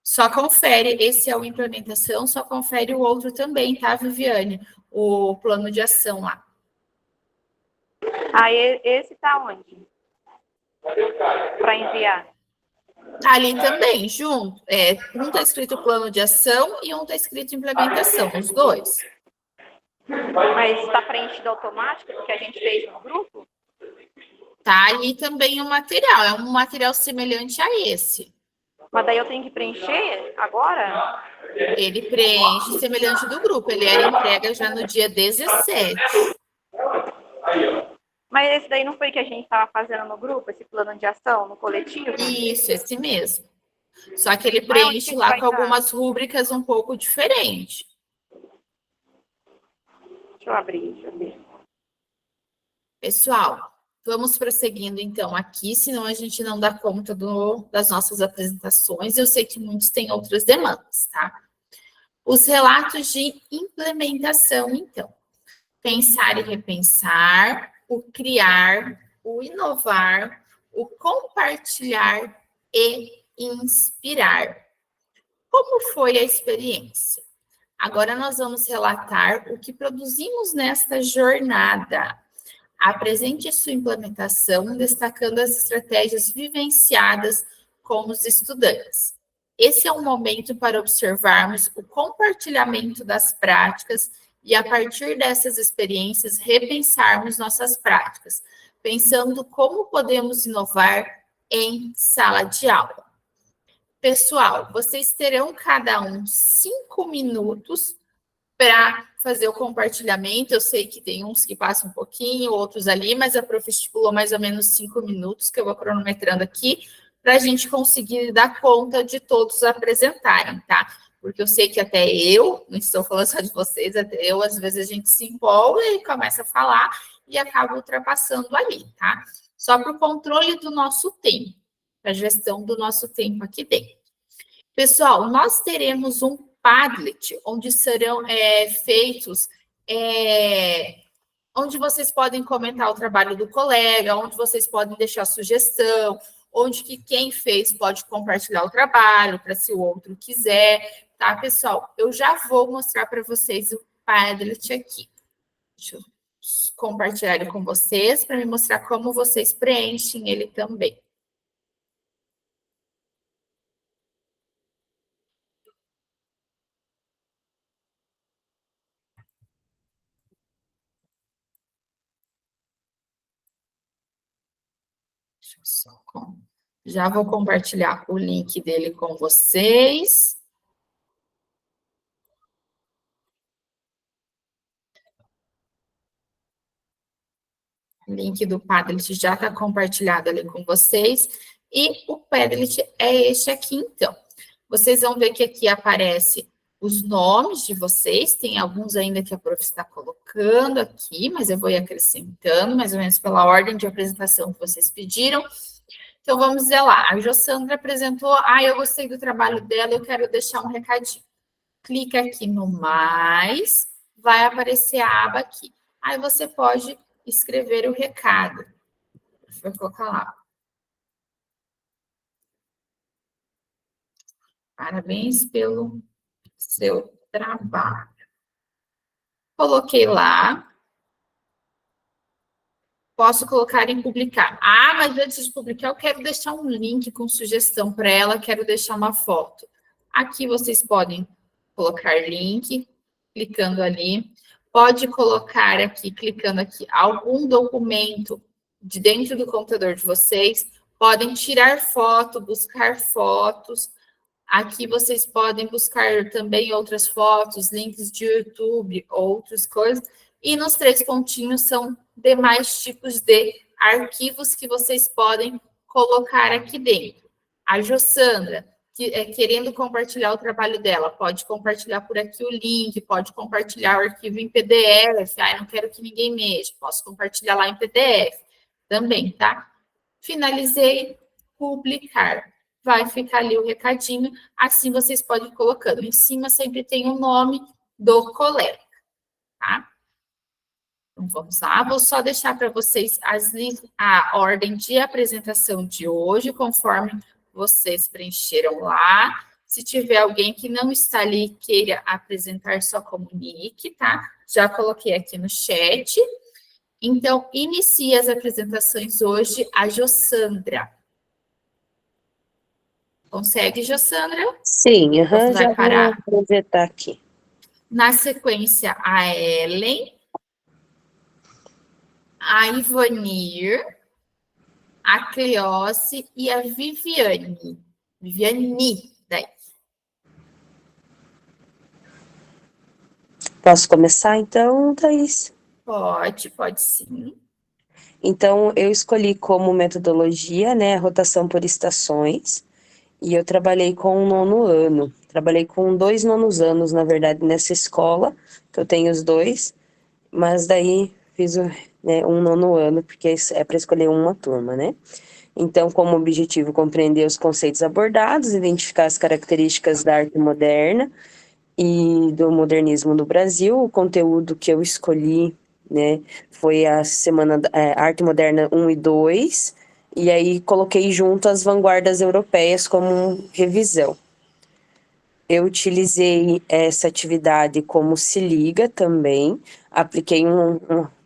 Só confere, esse é o implementação, só confere o outro também, tá, Viviane? O plano de ação lá. Ah, esse tá onde? Para enviar. Tá ali também, junto. Um tá escrito plano de ação e um tá escrito implementação, os dois. Mas está preenchido automático, porque a gente fez no grupo? Tá ali também o material, é um material semelhante a esse. Mas daí eu tenho que preencher agora? Ele preenche semelhante do grupo, ele era entregue já no dia 17. Mas esse daí não foi que a gente estava fazendo no grupo, esse plano de ação, no coletivo? Isso, esse mesmo. Só que ele Onde preenche que lá vai com estar? algumas rúbricas um pouco diferentes. Deixa eu abrir, deixa eu ver. Pessoal, vamos prosseguindo então aqui, senão a gente não dá conta das nossas apresentações. Eu sei que muitos têm outras demandas, tá? Os relatos de implementação, então. Pensar e repensar, o criar, o inovar, o compartilhar e inspirar. Como foi a experiência? Agora nós vamos relatar o que produzimos nesta jornada. Apresente sua implementação, destacando as estratégias vivenciadas com os estudantes. Esse é um momento para observarmos o compartilhamento das práticas e, a partir dessas experiências, repensarmos nossas práticas, pensando como podemos inovar em sala de aula. Pessoal, vocês terão cada um 5 minutos para fazer o compartilhamento. Eu sei que tem uns que passam um pouquinho, outros ali, mas a prof estipulou mais ou menos 5 minutos, que eu vou cronometrando aqui, para a gente conseguir dar conta de todos apresentarem, tá? Porque eu sei que até eu, não estou falando só de vocês, até eu, às vezes a gente se empolga e começa a falar e acaba ultrapassando ali, tá? Só para o controle do nosso tempo, para a gestão do nosso tempo aqui dentro. Pessoal, nós teremos um Padlet, onde serão feitos, onde vocês podem comentar o trabalho do colega, onde vocês podem deixar sugestão, onde que quem fez pode compartilhar o trabalho, para se o outro quiser, tá, pessoal? Eu já vou mostrar para vocês o Padlet aqui. Deixa eu compartilhar ele com vocês, para me mostrar como vocês preenchem ele também. Já vou compartilhar o link dele com vocês. O link do Padlet já está compartilhado ali com vocês. E o Padlet é este aqui, então. Vocês vão ver que aqui aparece os nomes de vocês. Tem alguns ainda que a prof está colocando aqui, mas eu vou ir acrescentando, mais ou menos pela ordem de apresentação que vocês pediram. Então, vamos dizer lá, a Jossandra apresentou, eu gostei do trabalho dela, eu quero deixar um recadinho. Clica aqui no mais, vai aparecer a aba aqui. Aí você pode escrever o recado. Vou colocar lá. Parabéns pelo seu trabalho. Coloquei lá. Posso colocar em publicar. Mas antes de publicar, eu quero deixar um link com sugestão para ela, quero deixar uma foto. Aqui vocês podem colocar link, clicando ali. Pode colocar aqui, clicando aqui, algum documento de dentro do computador de vocês. Podem tirar foto, buscar fotos. Aqui vocês podem buscar também outras fotos, links de YouTube, outras coisas. E nos 3 pontinhos são demais tipos de arquivos que vocês podem colocar aqui dentro. A Jossandra, querendo compartilhar o trabalho dela, pode compartilhar por aqui o link, pode compartilhar o arquivo em PDF. Não quero que ninguém mexa, posso compartilhar lá em PDF também, tá? Finalizei, publicar. Vai ficar ali o recadinho, assim vocês podem ir colocando. Em cima sempre tem o nome do colega, tá? Então, vamos lá, vou só deixar para vocês a ordem de apresentação de hoje, conforme vocês preencheram lá. Se tiver alguém que não está ali e queira apresentar, só comunique, tá? Já coloquei aqui no chat. Então, inicie as apresentações hoje a Jossandra. Consegue, Jossandra? Sim, Já vou aproveitar aqui. Na sequência, a Ellen, a Ivonir, a Cleoce e a Viviane. Viviane, daí. Posso começar, então, Thaís? Pode sim. Então, eu escolhi como metodologia, né, a rotação por estações, e eu trabalhei com o 9º ano. Trabalhei com 2 nonos anos, na verdade, nessa escola, que eu tenho os 2, mas daí fiz né, um 9º ano, porque é para escolher uma turma, né? Então, como objetivo, compreender os conceitos abordados, identificar as características da arte moderna e do modernismo no Brasil. O conteúdo que eu escolhi, né, foi a semana Arte Moderna 1 e 2, e aí coloquei junto as vanguardas europeias como revisão. Eu utilizei essa atividade como se liga também, apliquei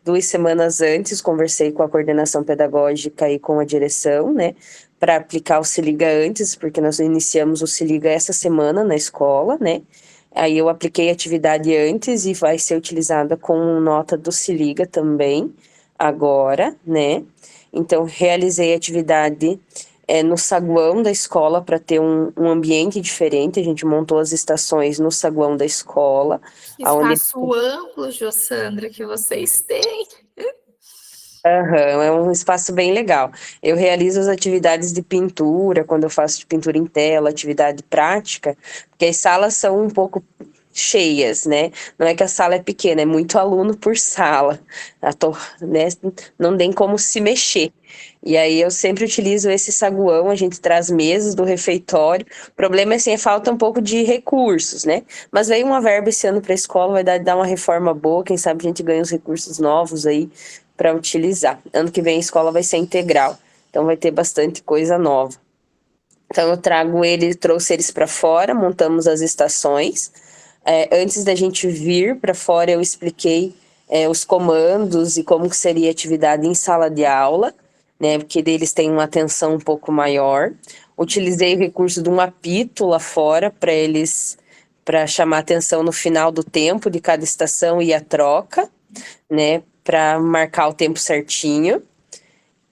2 semanas antes, conversei com a coordenação pedagógica e com a direção, né, para aplicar o se liga antes, porque nós iniciamos o se liga essa semana na escola, né. Aí eu apliquei a atividade antes e vai ser utilizada com nota do se liga também, agora, né. Então, realizei a atividade no saguão da escola para ter um ambiente diferente. A gente montou as estações no saguão da escola. Que espaço amplo, Jossandra, que vocês têm. É um espaço bem legal. Eu realizo as atividades de pintura, quando eu faço de pintura em tela, atividade prática, porque as salas são um pouco cheias, né? Não é que a sala é pequena, é muito aluno por sala. Né? Não tem como se mexer. E aí eu sempre utilizo esse saguão, a gente traz mesas do refeitório. O problema é assim, falta um pouco de recursos, né? Mas veio uma verba esse ano para a escola, vai dar uma reforma boa, quem sabe a gente ganha uns recursos novos aí para utilizar. Ano que vem a escola vai ser integral, então vai ter bastante coisa nova. Então eu trouxe eles para fora, montamos as estações. Antes da gente vir para fora, eu expliquei os comandos e como que seria a atividade em sala de aula, né, porque eles têm uma atenção um pouco maior. Utilizei o recurso de um apito lá fora para chamar atenção no final do tempo de cada estação e a troca, né, para marcar o tempo certinho.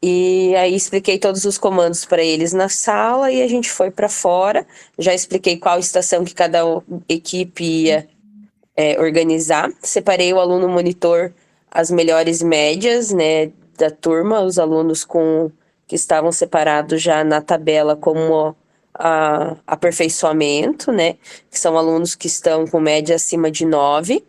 E aí expliquei todos os comandos para eles na sala e a gente foi para fora. Já expliquei qual estação que cada equipe ia organizar. Separei o aluno monitor as melhores médias, né, da turma, os alunos que estavam separados já na tabela como aperfeiçoamento, né, que são alunos que estão com média acima de 9,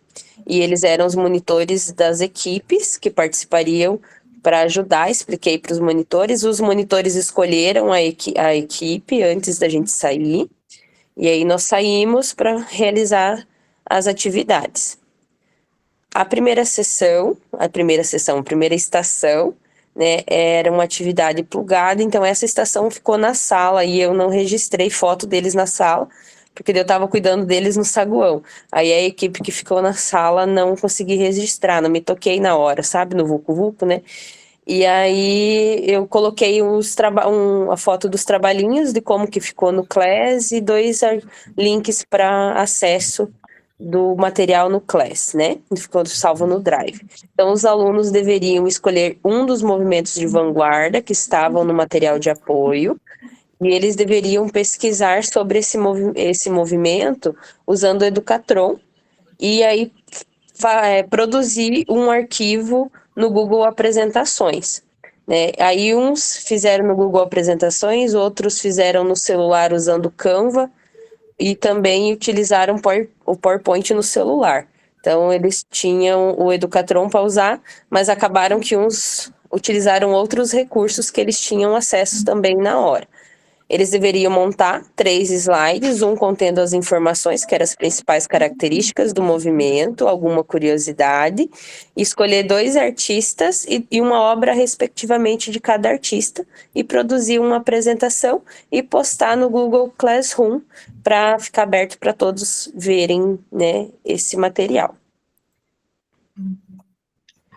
e eles eram os monitores das equipes que participariam para ajudar. Expliquei para os monitores escolheram a equipe antes da gente sair, e aí nós saímos para realizar as atividades. A primeira estação, né, era uma atividade plugada, então essa estação ficou na sala e eu não registrei foto deles na sala, porque eu estava cuidando deles no saguão. Aí a equipe que ficou na sala não consegui registrar, não me toquei na hora, sabe, no vucu-vucu, né? E aí eu coloquei a foto dos trabalhinhos, de como que ficou no Class, e 2 links para acesso do material no Class, né? Ficou salvo no Drive. Então, os alunos deveriam escolher um dos movimentos de vanguarda que estavam no material de apoio, e eles deveriam pesquisar sobre esse movimento usando o Educatron, e aí produzir um arquivo no Google Apresentações, né? Aí uns fizeram no Google Apresentações, outros fizeram no celular usando o Canva, e também utilizaram o PowerPoint no celular. Então, eles tinham o Educatron para usar, mas acabaram que uns utilizaram outros recursos que eles tinham acesso também na hora. Eles deveriam montar 3 slides, um contendo as informações, que eram as principais características do movimento, alguma curiosidade, escolher 2 artistas e uma obra, respectivamente, de cada artista, e produzir uma apresentação e postar no Google Classroom para ficar aberto para todos verem, né, esse material.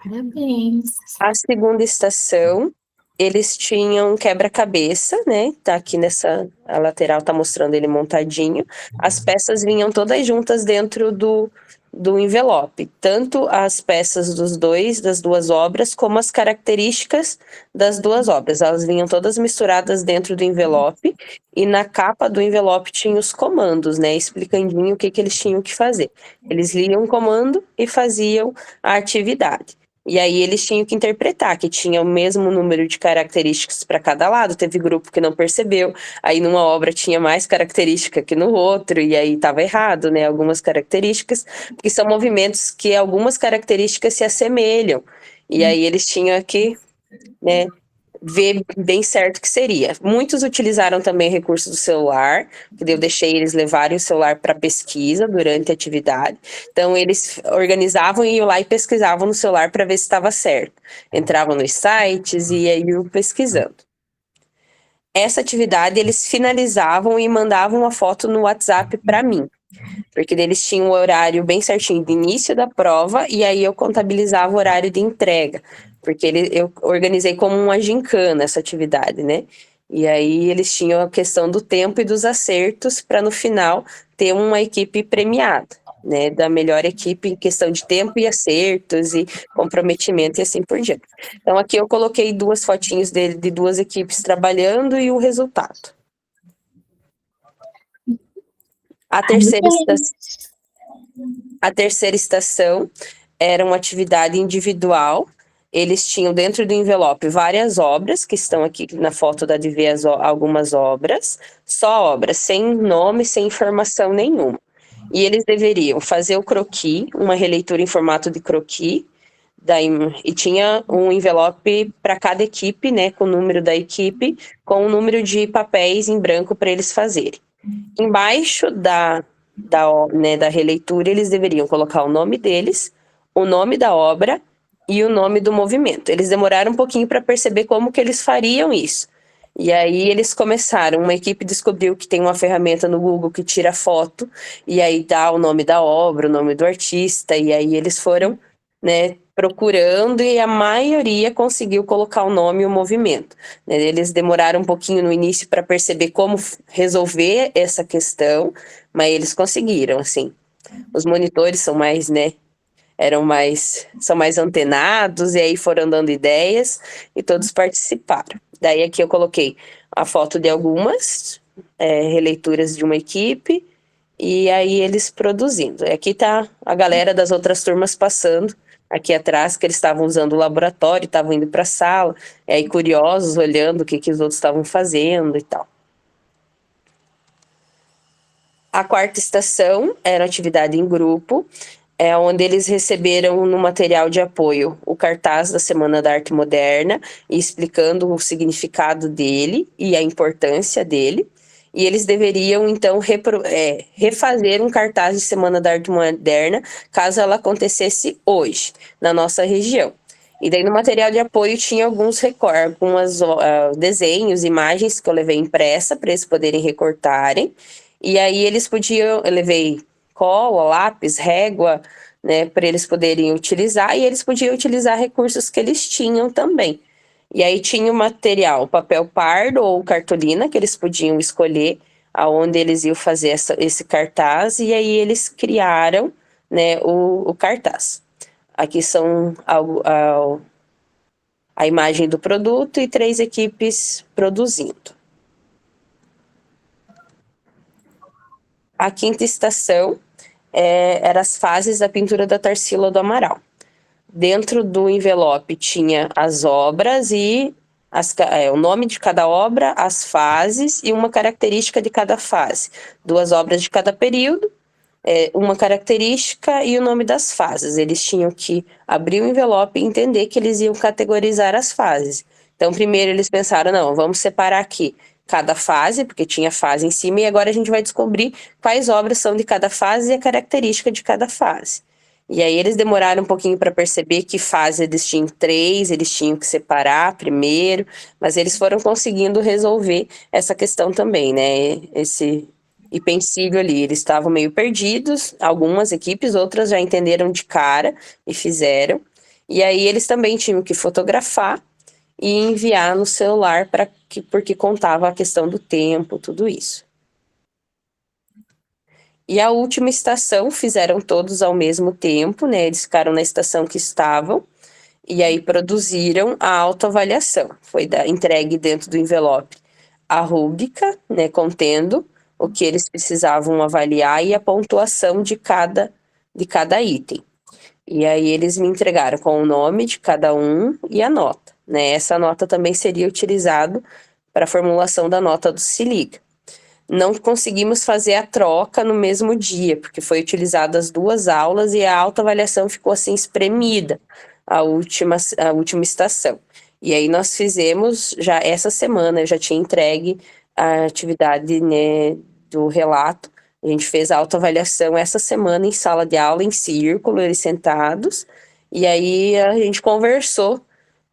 Parabéns. A segunda estação, eles tinham um quebra-cabeça, né? Tá aqui a lateral tá mostrando ele montadinho. As peças vinham todas juntas dentro do envelope. Tanto as peças das 2 obras, como as características das 2 obras. Elas vinham todas misturadas dentro do envelope. E na capa do envelope tinha os comandos, né? Explicandinho o que eles tinham que fazer. Eles liam o comando e faziam a atividade. E aí eles tinham que interpretar que tinha o mesmo número de características para cada lado. Teve grupo que não percebeu, aí numa obra tinha mais característica que no outro, e aí estava errado, né? Algumas características, porque são movimentos que algumas características se assemelham. E aí eles tinham que, né, ver bem certo o que seria. Muitos utilizaram também recursos do celular, que eu deixei eles levarem o celular para pesquisa durante a atividade. Então, eles organizavam e iam lá e pesquisavam no celular para ver se estava certo. Entravam nos sites e aí iam pesquisando. Essa atividade eles finalizavam e mandavam uma foto no WhatsApp para mim, porque eles tinham o horário bem certinho de início da prova e aí eu contabilizava o horário de entrega, porque eu organizei como uma gincana essa atividade, né? E aí eles tinham a questão do tempo e dos acertos para no final ter uma equipe premiada, né? Da melhor equipe em questão de tempo e acertos e comprometimento e assim por diante. Então aqui eu coloquei 2 fotinhos de 2 equipes trabalhando e o resultado. A terceira estação era uma atividade individual. Eles tinham dentro do envelope várias obras, que estão aqui na foto da de ver algumas obras, só obras, sem nome, sem informação nenhuma. E eles deveriam fazer o croquis, uma releitura em formato de croquis, e tinha um envelope para cada equipe, né, com o número da equipe, com o número de papéis em branco para eles fazerem. Embaixo da releitura, eles deveriam colocar o nome deles, o nome da obra e o nome do movimento. Eles demoraram um pouquinho para perceber como que eles fariam isso. E aí eles começaram, uma equipe descobriu que tem uma ferramenta no Google que tira foto, e aí dá o nome da obra, o nome do artista, e aí eles foram, né, procurando, e a maioria conseguiu colocar o nome e o movimento. Eles demoraram um pouquinho no início para perceber como resolver essa questão, mas eles conseguiram, assim. Os monitores são mais, né, são mais antenados, e aí foram dando ideias, e todos participaram. Daí aqui eu coloquei a foto de algumas releituras de uma equipe, e aí eles produzindo. Aqui está a galera das outras turmas passando, aqui atrás, que eles estavam usando o laboratório, estavam indo para a sala, e aí curiosos, olhando o que os outros estavam fazendo e tal. A quarta estação era atividade em grupo, onde eles receberam no material de apoio o cartaz da Semana da Arte Moderna, explicando o significado dele e a importância dele. E eles deveriam, então, refazer um cartaz de Semana da Arte Moderna, caso ela acontecesse hoje, na nossa região. E daí no material de apoio tinha alguns desenhos, imagens que eu levei impressa para eles poderem recortarem. E aí eles podiam, eu levei cola, lápis, régua, né, para eles poderem utilizar, e eles podiam utilizar recursos que eles tinham também. E aí tinha o material, papel pardo ou cartolina, que eles podiam escolher aonde eles iam fazer esse cartaz, e aí eles criaram, né, o cartaz. Aqui são a imagem do produto e 3 equipes produzindo. A quinta estação eram as fases da pintura da Tarsila do Amaral. Dentro do envelope tinha as obras e o nome de cada obra, as fases e uma característica de cada fase. 2 obras de cada período, uma característica e o nome das fases. Eles tinham que abrir o envelope e entender que eles iam categorizar as fases. Então, primeiro eles pensaram, não, vamos separar aqui cada fase, porque tinha fase em cima, e agora a gente vai descobrir quais obras são de cada fase e a característica de cada fase. E aí eles demoraram um pouquinho para perceber que fase eles tinham 3, eles tinham que separar primeiro, mas eles foram conseguindo resolver essa questão também, né? Esse empecilho ali, eles estavam meio perdidos, algumas equipes, outras já entenderam de cara e fizeram. E aí eles também tinham que fotografar e enviar no celular porque contava a questão do tempo, tudo isso. E a última estação fizeram todos ao mesmo tempo, né? Eles ficaram na estação que estavam e aí produziram a autoavaliação. Foi entregue dentro do envelope a rúbrica, né, contendo o que eles precisavam avaliar e a pontuação de cada item. E aí eles me entregaram com o nome de cada um e a nota, né? Essa nota também seria utilizada para a formulação da nota do Se Liga. Não conseguimos fazer a troca no mesmo dia, porque foi utilizada as 2 aulas e a autoavaliação ficou assim espremida, a última estação. E aí nós fizemos, já essa semana, eu já tinha entregue a atividade, né, do relato. A gente fez a autoavaliação essa semana em sala de aula, em círculo, eles sentados, e aí a gente conversou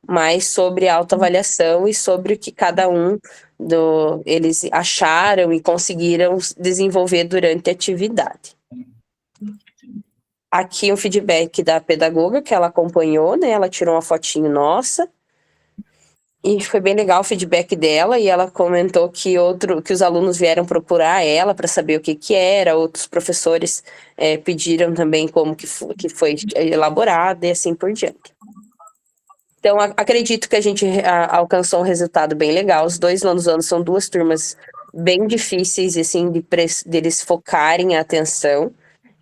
mais sobre a autoavaliação e sobre o que cada um eles acharam e conseguiram desenvolver durante a atividade. Aqui o feedback da pedagoga que ela acompanhou, né? Ela tirou uma fotinho nossa. E foi bem legal o feedback dela, e ela comentou que os alunos vieram procurar ela para saber o que era, outros professores pediram também como que foi elaborado e assim por diante. Então, acredito que a gente alcançou um resultado bem legal. Os 2 anos são 2 turmas bem difíceis, assim, deles focarem a atenção,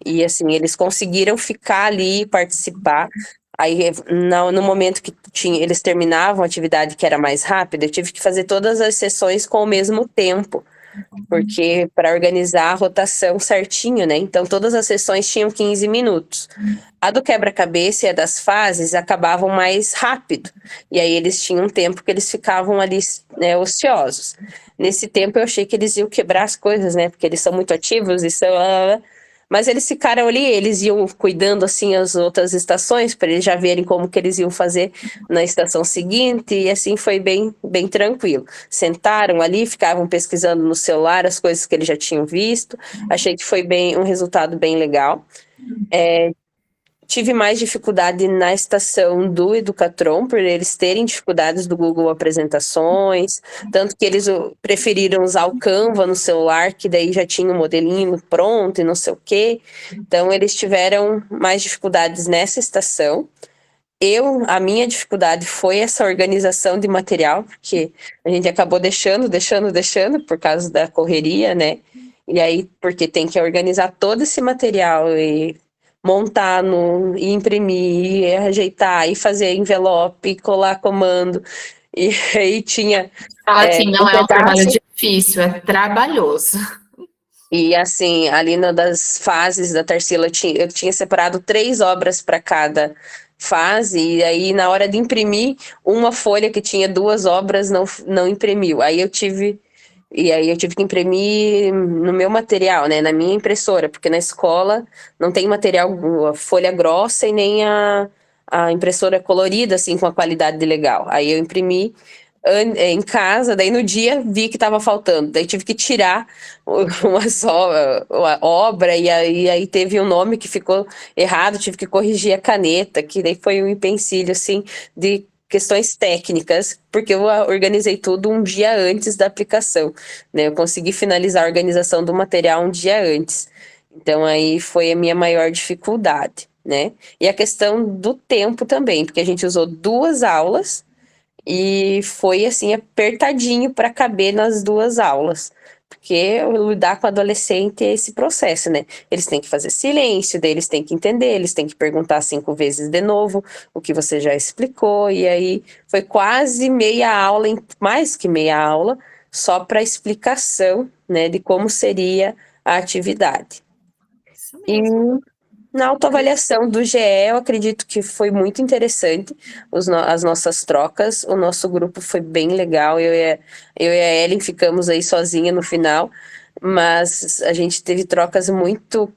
e assim, eles conseguiram ficar ali e participar. Aí, no momento que eles terminavam a atividade que era mais rápida, eu tive que fazer todas as sessões com o mesmo tempo, porque para organizar a rotação certinho, né? Então, todas as sessões tinham 15 minutos. A do quebra-cabeça e a das fases acabavam mais rápido, e aí eles tinham um tempo que eles ficavam ali, né, ociosos. Nesse tempo eu achei que eles iam quebrar as coisas, né? Porque eles são muito ativos e são... Mas eles ficaram ali, eles iam cuidando assim as outras estações, para eles já verem como que eles iam fazer na estação seguinte, e assim foi bem, bem tranquilo. Sentaram ali, ficavam pesquisando no celular as coisas que eles já tinham visto. Achei que foi um resultado bem legal. Tive mais dificuldade na estação do Educatron, por eles terem dificuldades do Google Apresentações, tanto que eles preferiram usar o Canva no celular, que daí já tinha um modelinho pronto e não sei o quê. Então, eles tiveram mais dificuldades nessa estação. A minha dificuldade foi essa organização de material, porque a gente acabou deixando por causa da correria, né? E aí, porque tem que organizar todo esse material e montar, e imprimir, e ajeitar, e fazer envelope, colar comando, e aí tinha... Assim, não é um trabalho pedaço, difícil, é trabalhoso. e assim, ali das fases da Tarsila, eu tinha separado 3 obras para cada fase, e aí na hora de imprimir, uma folha que tinha 2 obras não imprimiu. Aí eu tive que imprimir no meu material, né, na minha impressora, porque na escola não tem material, a folha grossa e nem a impressora colorida, assim, com a qualidade legal. Aí eu imprimi em casa, daí no dia vi que estava faltando, daí tive que tirar uma obra, e aí teve um nome que ficou errado, tive que corrigir a caneta, que daí foi um empecilho, assim, de questões técnicas, porque eu organizei tudo um dia antes da aplicação, né? Eu consegui finalizar a organização do material um dia antes. Então, aí foi a minha maior dificuldade, né? E a questão do tempo também, porque a gente usou 2 aulas e foi, assim, apertadinho para caber nas 2 aulas. Porque lidar com adolescente é esse processo, né? Eles têm que fazer silêncio, daí eles têm que entender, eles têm que perguntar 5 vezes de novo o que você já explicou, e aí foi quase meia aula, mais que meia aula, só para explicação, né, de como seria a atividade. E na autoavaliação do GE, eu acredito que foi muito interessante as nossas trocas. O nosso grupo foi bem legal. Eu e a Ellen ficamos aí sozinha no final, mas a gente teve trocas muito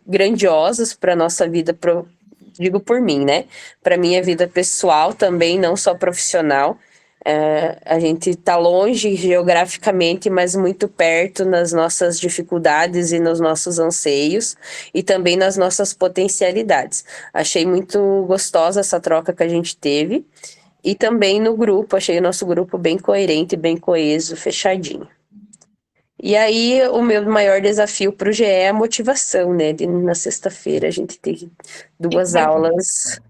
grandiosas para a nossa vida, digo por mim, né? Para minha vida pessoal também, não só profissional. A gente está longe geograficamente, mas muito perto nas nossas dificuldades e nos nossos anseios, e também nas nossas potencialidades. Achei muito gostosa essa troca que a gente teve, e também no grupo, achei o nosso grupo bem coerente, bem coeso, fechadinho. E aí, o meu maior desafio para o GE é a motivação, né? Na sexta-feira a gente tem 2 aulas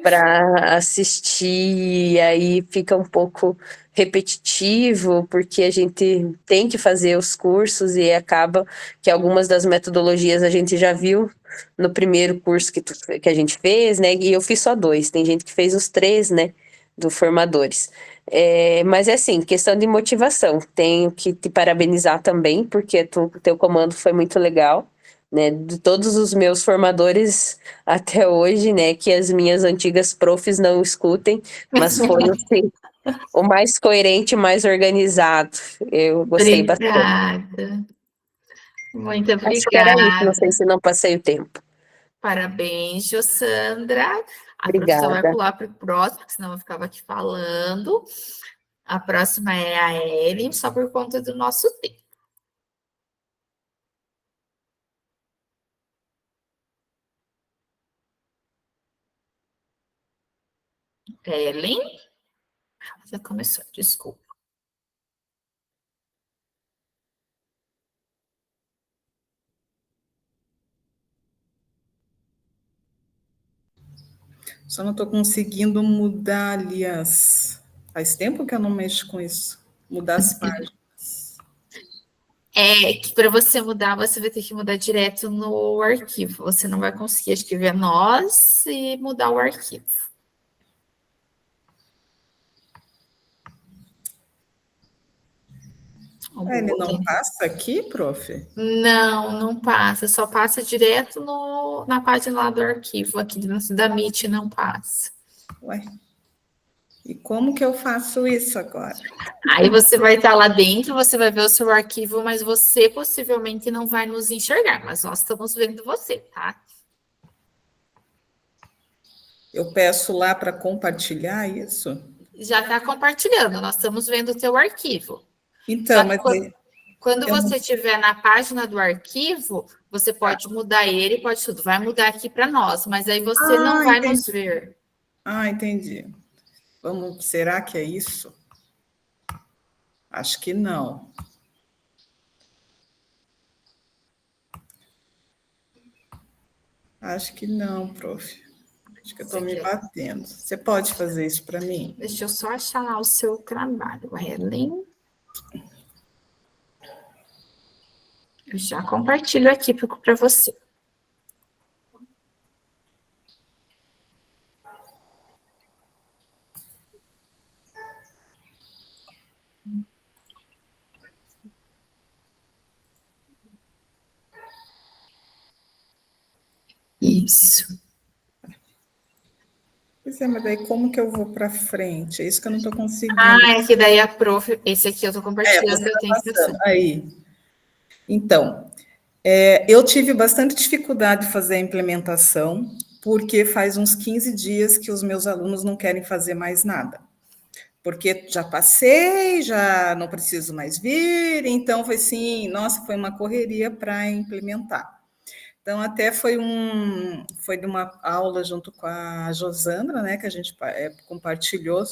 para assistir, e aí fica um pouco repetitivo, porque a gente tem que fazer os cursos e acaba que algumas das metodologias a gente já viu no primeiro curso que a gente fez, né? E eu fiz só 2. Tem gente que fez os 3, né? Do formadores. Mas é assim, questão de motivação. Tenho que te parabenizar também, porque o teu comando foi muito legal, né? De todos os meus formadores até hoje, né? Que as minhas antigas profs não escutem, mas foi assim, o mais coerente, mais organizado. Eu gostei bastante. Obrigada. Muito Acho que era isso, não obrigada. sei se não passei o tempo. Parabéns, Jossandra. A professora vai Obrigada. pular para o próximo, porque senão eu ficava aqui falando. A próxima é a Ellen, só por conta do nosso tempo. Ellen? Já começou, desculpa. Só não estou conseguindo mudar ali as... Faz tempo que eu não mexo com isso. Mudar as páginas. É que para você mudar, você vai ter que mudar direto no arquivo. Você não vai conseguir, acho que ver nós e mudar o arquivo. Ele não passa aqui, prof? Não, não passa. Só passa direto na página lá do arquivo. Aqui da Meet não passa. Ué. E como que eu faço isso agora? Aí você vai estar lá dentro, você vai ver o seu arquivo, mas você possivelmente não vai nos enxergar, mas nós estamos vendo você, tá? Eu peço lá para compartilhar isso? Já está compartilhando, nós estamos vendo o teu arquivo. Então, mas quando você estiver na página do arquivo, você pode mudar ele, pode tudo. Vai mudar aqui para nós, mas aí você não vai nos ver. Ah, entendi. Será que é isso? Acho que não. Acho que não, prof. Acho que eu estou me batendo. Você pode fazer isso para mim? Deixa eu só achar lá o seu trabalho, Helen. Eu já compartilho aqui para você. Isso. Pois é, mas daí como que eu vou para frente? É isso que eu não estou conseguindo. Ah, é que daí a prof... Esse aqui eu estou compartilhando, eu tenho que passar. Aí. Então, eu tive bastante dificuldade de fazer a implementação, porque faz uns 15 dias que os meus alunos não querem fazer mais nada. Porque já passei, já não preciso mais vir, então foi assim, nossa, foi uma correria para implementar. Então, até foi de uma aula junto com a Josandra, né, que a gente compartilhou,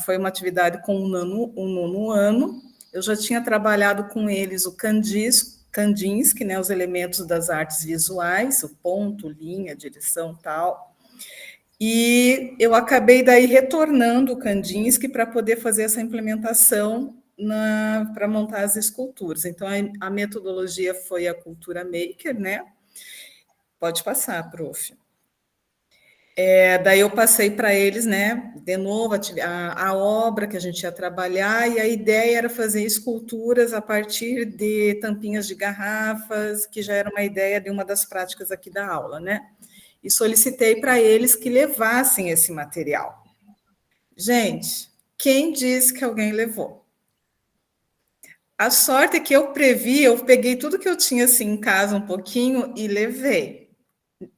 foi uma atividade com o nono ano. Eu já tinha trabalhado com eles o Kandinsky, né, os elementos das artes visuais, o ponto, linha, direção, tal. E eu acabei daí retornando o Kandinsky para poder fazer essa implementação para montar as esculturas. Então, a metodologia foi a Cultura Maker, né? Pode passar, prof. Daí eu passei para eles, né? De novo, a obra que a gente ia trabalhar, e a ideia era fazer esculturas a partir de tampinhas de garrafas, que já era uma ideia de uma das práticas aqui da aula, né? E solicitei para eles que levassem esse material. Gente, quem disse que alguém levou? A sorte é que eu previ, eu peguei tudo que eu tinha assim em casa um pouquinho e levei.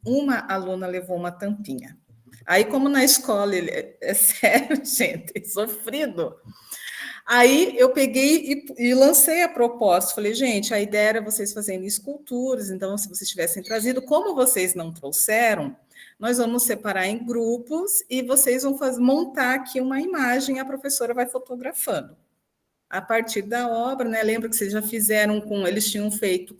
Uma aluna levou uma tampinha. Aí, como na escola, é sério, gente, é sofrido. Aí eu peguei e lancei a proposta. Falei, gente, a ideia era vocês fazerem esculturas, então, se vocês tivessem trazido, como vocês não trouxeram, nós vamos separar em grupos e vocês vão montar aqui uma imagem, a professora vai fotografando. A partir da obra, né? Lembra que vocês já fizeram eles tinham feito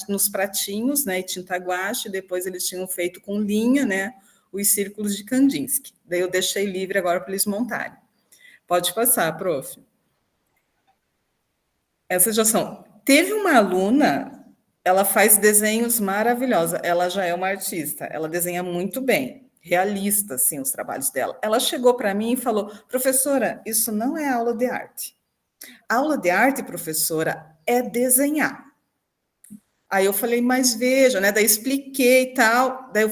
nos pratinhos, né? E tinta guache, depois eles tinham feito com linha, né? Os círculos de Kandinsky. Daí eu deixei livre agora para eles montarem. Pode passar, prof. Essas já são. Teve uma aluna ela faz desenhos maravilhosos. Ela já é uma artista, ela desenha muito bem, realista, assim, os trabalhos dela. Ela chegou para mim e falou: professora, isso não é aula de arte. Aula de arte, professora, é desenhar. Aí eu falei, mas veja, né? Daí expliquei e tal. Daí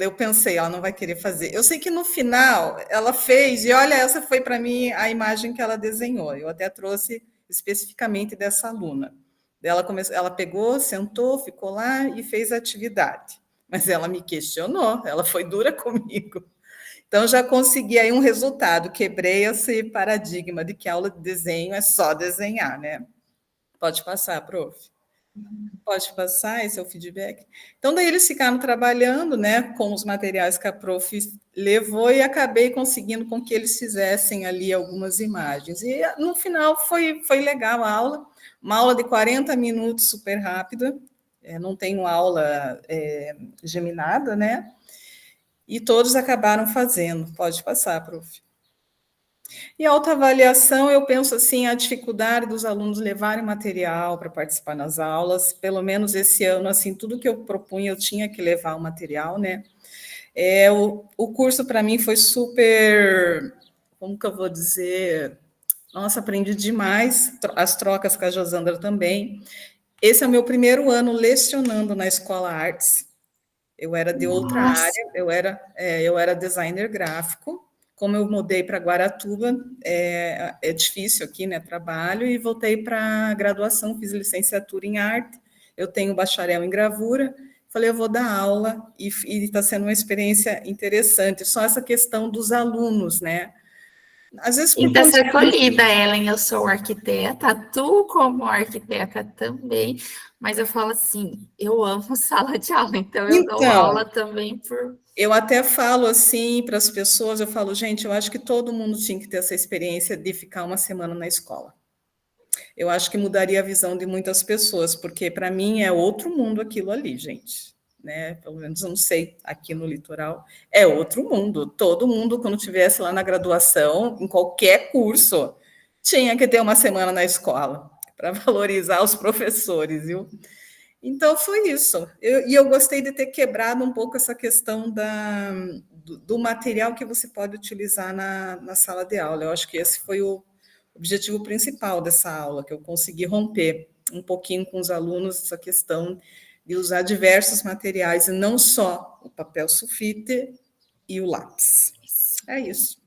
eu pensei, ela não vai querer fazer. Eu sei que no final ela fez, e olha, essa foi para mim a imagem que ela desenhou. Eu até trouxe especificamente dessa aluna. Ela pegou, sentou, ficou lá e fez a atividade. Mas ela me questionou, ela foi dura comigo. Então, já consegui aí um resultado, quebrei esse paradigma de que aula de desenho é só desenhar, né? Pode passar, prof. Pode passar, esse é o feedback. Então, daí eles ficaram trabalhando, né, com os materiais que a prof levou e acabei conseguindo com que eles fizessem ali algumas imagens. E no final foi legal a aula, uma aula de 40 minutos, super rápida, não tenho aula geminada, né? E todos acabaram fazendo. Pode passar, prof. E autoavaliação, eu penso assim, a dificuldade dos alunos levarem material para participar nas aulas, pelo menos esse ano, assim, tudo que eu propunha, eu tinha que levar o material, né? O curso, para mim, foi super, como que eu vou dizer? Nossa, aprendi demais, as trocas com a Josandra também. Esse é o meu primeiro ano lecionando na Escola Artes. Eu era de outra área, eu era designer gráfico. Como eu mudei para Guaratuba, é difícil aqui, né, trabalho, e voltei para graduação, fiz licenciatura em arte, eu tenho bacharel em gravura, falei, eu vou dar aula, e está sendo uma experiência interessante, só essa questão dos alunos, né, às vezes por Sinta-se acolhida, Ellen, eu sou arquiteta, tu como arquiteta também, mas eu falo assim, eu amo sala de aula, então eu dou aula também por... Eu até falo assim para as pessoas, eu falo, gente, eu acho que todo mundo tinha que ter essa experiência de ficar uma semana na escola. Eu acho que mudaria a visão de muitas pessoas, porque para mim é outro mundo aquilo ali, gente. Né? Pelo menos eu não sei, aqui no litoral, é outro mundo. Todo mundo, quando estivesse lá na graduação, em qualquer curso, tinha que ter uma semana na escola, para valorizar os professores, viu? Então, foi isso. E eu gostei de ter quebrado um pouco essa questão do material que você pode utilizar na sala de aula. Eu acho que esse foi o objetivo principal dessa aula, que eu consegui romper um pouquinho com os alunos essa questão de usar diversos materiais, e não só o papel sulfite e o lápis. É isso.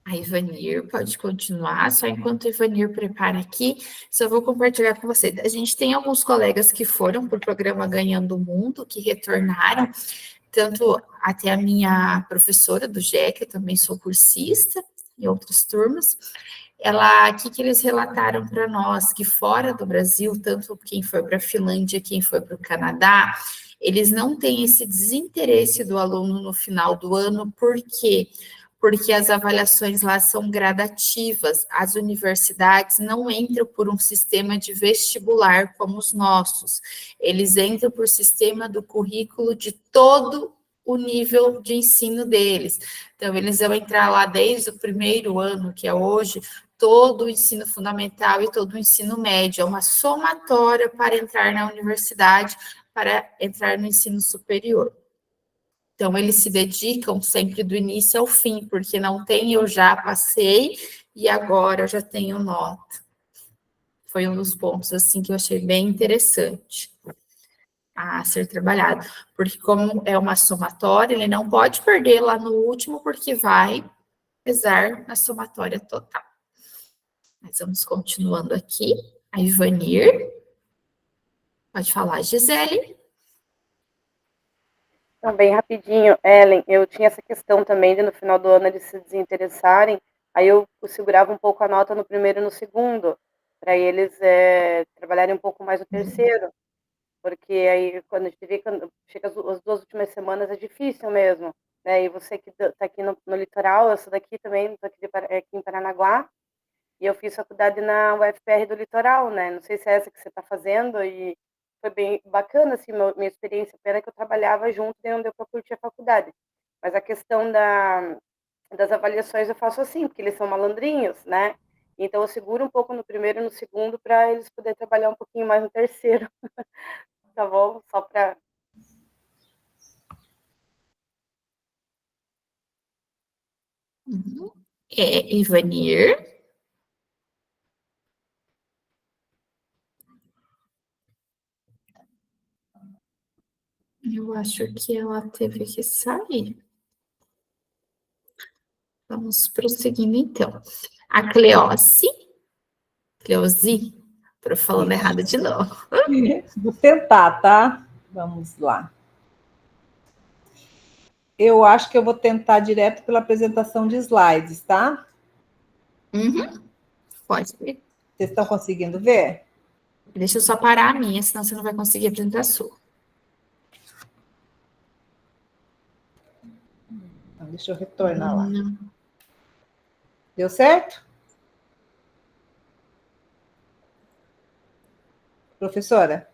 A Ivanir pode continuar, só enquanto a Ivanir prepara aqui, só vou compartilhar com você. A gente tem alguns colegas que foram para o programa Ganhando o Mundo, que retornaram, tanto até a minha professora do GEC, eu também sou cursista, em outras turmas, o que eles relataram para nós, que fora do Brasil, tanto quem foi para a Finlândia, quem foi para o Canadá, eles não têm esse desinteresse do aluno no final do ano, por quê? Porque as avaliações lá são gradativas, as universidades não entram por um sistema de vestibular como os nossos, eles entram por sistema do currículo de todo o nível de ensino deles. Então, eles vão entrar lá desde o primeiro ano, que é hoje, todo o ensino fundamental e todo o ensino médio, é uma somatória para entrar na universidade, para entrar no ensino superior. Então, eles se dedicam sempre do início ao fim, porque não tem eu já passei e agora eu já tenho nota. Foi um dos pontos, assim, que eu achei bem interessante a ser trabalhado, porque como é uma somatória, ele não pode perder lá no último, porque vai pesar na somatória total. Mas vamos continuando aqui. A Ivanir. Pode falar, Gisele. Então, bem rapidinho, Ellen, eu tinha essa questão também de no final do ano eles se desinteressarem, aí eu segurava um pouco a nota no primeiro e no segundo, para eles trabalharem um pouco mais no terceiro, porque aí quando a gente vê, quando chega as 2 últimas semanas é difícil mesmo, né? E você que está aqui no litoral, eu sou daqui também, estou aqui em Paranaguá, e eu fiz faculdade na UFPR do litoral, né? Não sei se é essa que você está fazendo, e foi bem bacana, assim, minha experiência, pena que eu trabalhava junto e não deu para curtir a faculdade. Mas a questão das avaliações eu faço assim, porque eles são malandrinhos, né? Então eu seguro um pouco no primeiro e no segundo para eles poderem trabalhar um pouquinho mais no terceiro. tá bom? Só para... Ivanir. Eu acho que ela teve que sair. Vamos prosseguindo, então. A Cleoce. Cleozi. Estou falando errado de novo. Vou tentar, tá? Vamos lá. Eu acho que eu vou tentar direto pela apresentação de slides, tá? Pode ver. Vocês estão conseguindo ver? Deixa eu só parar a minha, senão você não vai conseguir apresentar a sua. Então, deixa eu retornar lá. Deu certo? Professora?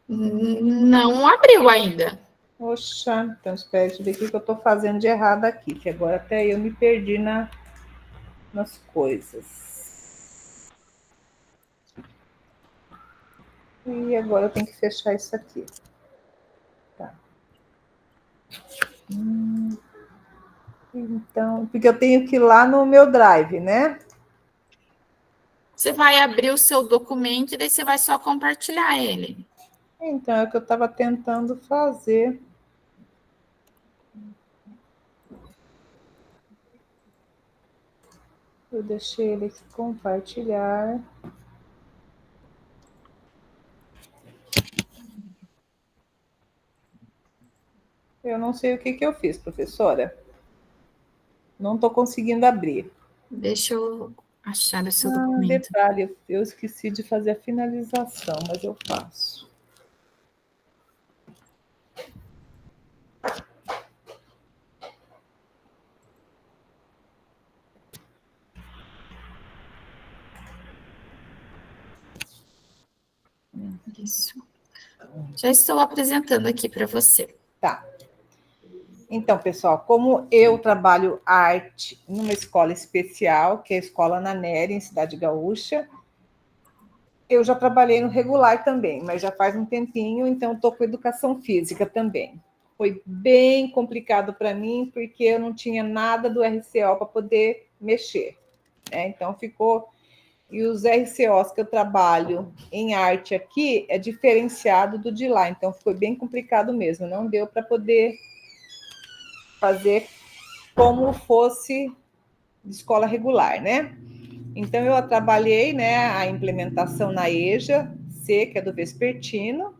Não abriu ainda. Poxa, então espera eu ver o que eu estou fazendo de errado aqui, que agora até eu me perdi nas coisas. E agora eu tenho que fechar isso aqui. Tá. Então, porque eu tenho que ir lá no meu Drive, né? Você vai abrir o seu documento e daí você vai só compartilhar ele. Então, é o que eu estava tentando fazer. Eu deixei ele aqui compartilhar. Eu não sei o que eu fiz, professora. Não estou conseguindo abrir. Deixa eu achar o seu documento. Detalhe, eu esqueci de fazer a finalização, mas eu faço. Isso. Já estou apresentando aqui para você. Tá. Então, pessoal, como eu trabalho arte numa escola especial, que é a Escola Ana Nery, em Cidade Gaúcha, eu já trabalhei no regular também, mas já faz um tempinho, então estou com educação física também. Foi bem complicado para mim, porque eu não tinha nada do RCO para poder mexer, né? Então ficou... E os RCOs que eu trabalho em arte aqui é diferenciado do de lá, então foi bem complicado mesmo, não deu para poder fazer como fosse de escola regular, né? Então, eu trabalhei, né, a implementação na EJA, C, que é do Vespertino,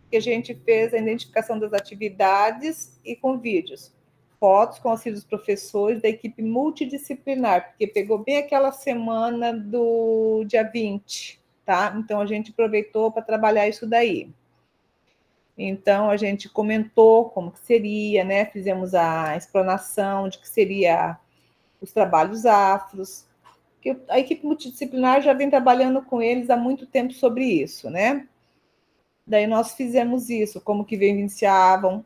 que a gente fez a identificação das atividades e com vídeos. Fotos com auxílio dos professores da equipe multidisciplinar, porque pegou bem aquela semana do dia 20, tá? Então, a gente aproveitou para trabalhar isso daí. Então, a gente comentou como que seria, né? Fizemos a explanação de que seria os trabalhos afros, que a equipe multidisciplinar já vem trabalhando com eles há muito tempo sobre isso, né? Daí nós fizemos isso, como que vivenciavam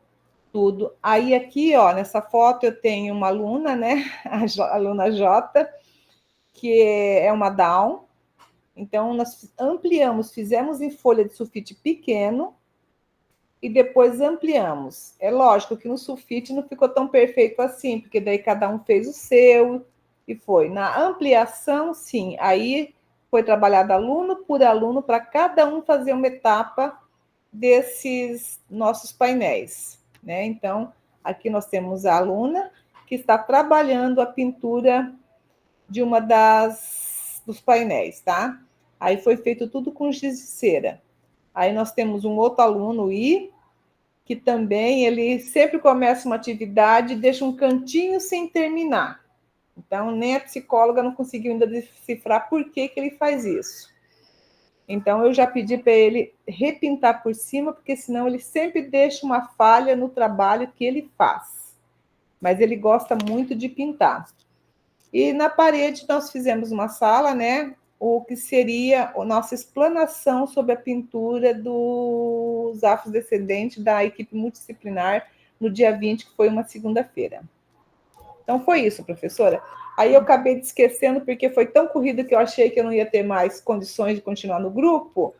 tudo. Aí aqui, ó, nessa foto eu tenho uma aluna, né? A aluna J, que é uma Down. Então, nós ampliamos, fizemos em folha de sulfite pequeno, e depois ampliamos. É lógico que no sulfite não ficou tão perfeito assim, porque daí cada um fez o seu e foi. Na ampliação, sim, aí foi trabalhado aluno por aluno para cada um fazer uma etapa desses nossos painéis, né? Então, aqui nós temos a aluna que está trabalhando a pintura de uma dos painéis, tá? Aí foi feito tudo com giz de cera. Aí nós temos um outro aluno, o I, que também ele sempre começa uma atividade e deixa um cantinho sem terminar. Então, nem a psicóloga não conseguiu ainda decifrar por que ele faz isso. Então, eu já pedi para ele repintar por cima, porque senão ele sempre deixa uma falha no trabalho que ele faz. Mas ele gosta muito de pintar. E na parede nós fizemos uma sala, né? O que seria a nossa explanação sobre a pintura dos afrodescendentes da equipe multidisciplinar no dia 20, que foi uma segunda-feira. Então, foi isso, professora. Aí eu acabei esquecendo, porque foi tão corrido que eu achei que eu não ia ter mais condições de continuar no grupo.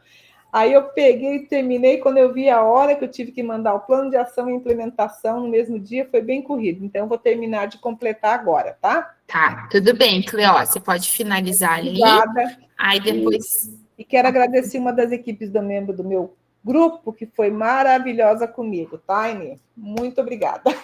Aí eu peguei e terminei, quando eu vi a hora que eu tive que mandar o plano de ação e implementação no mesmo dia, foi bem corrido. Então, eu vou terminar de completar agora, tá? Tá, tudo bem, Cleo. Você pode finalizar ali. Obrigada. Aí depois. E quero agradecer uma das equipes do membro do meu grupo, que foi maravilhosa comigo, tá, Inê? Muito obrigada.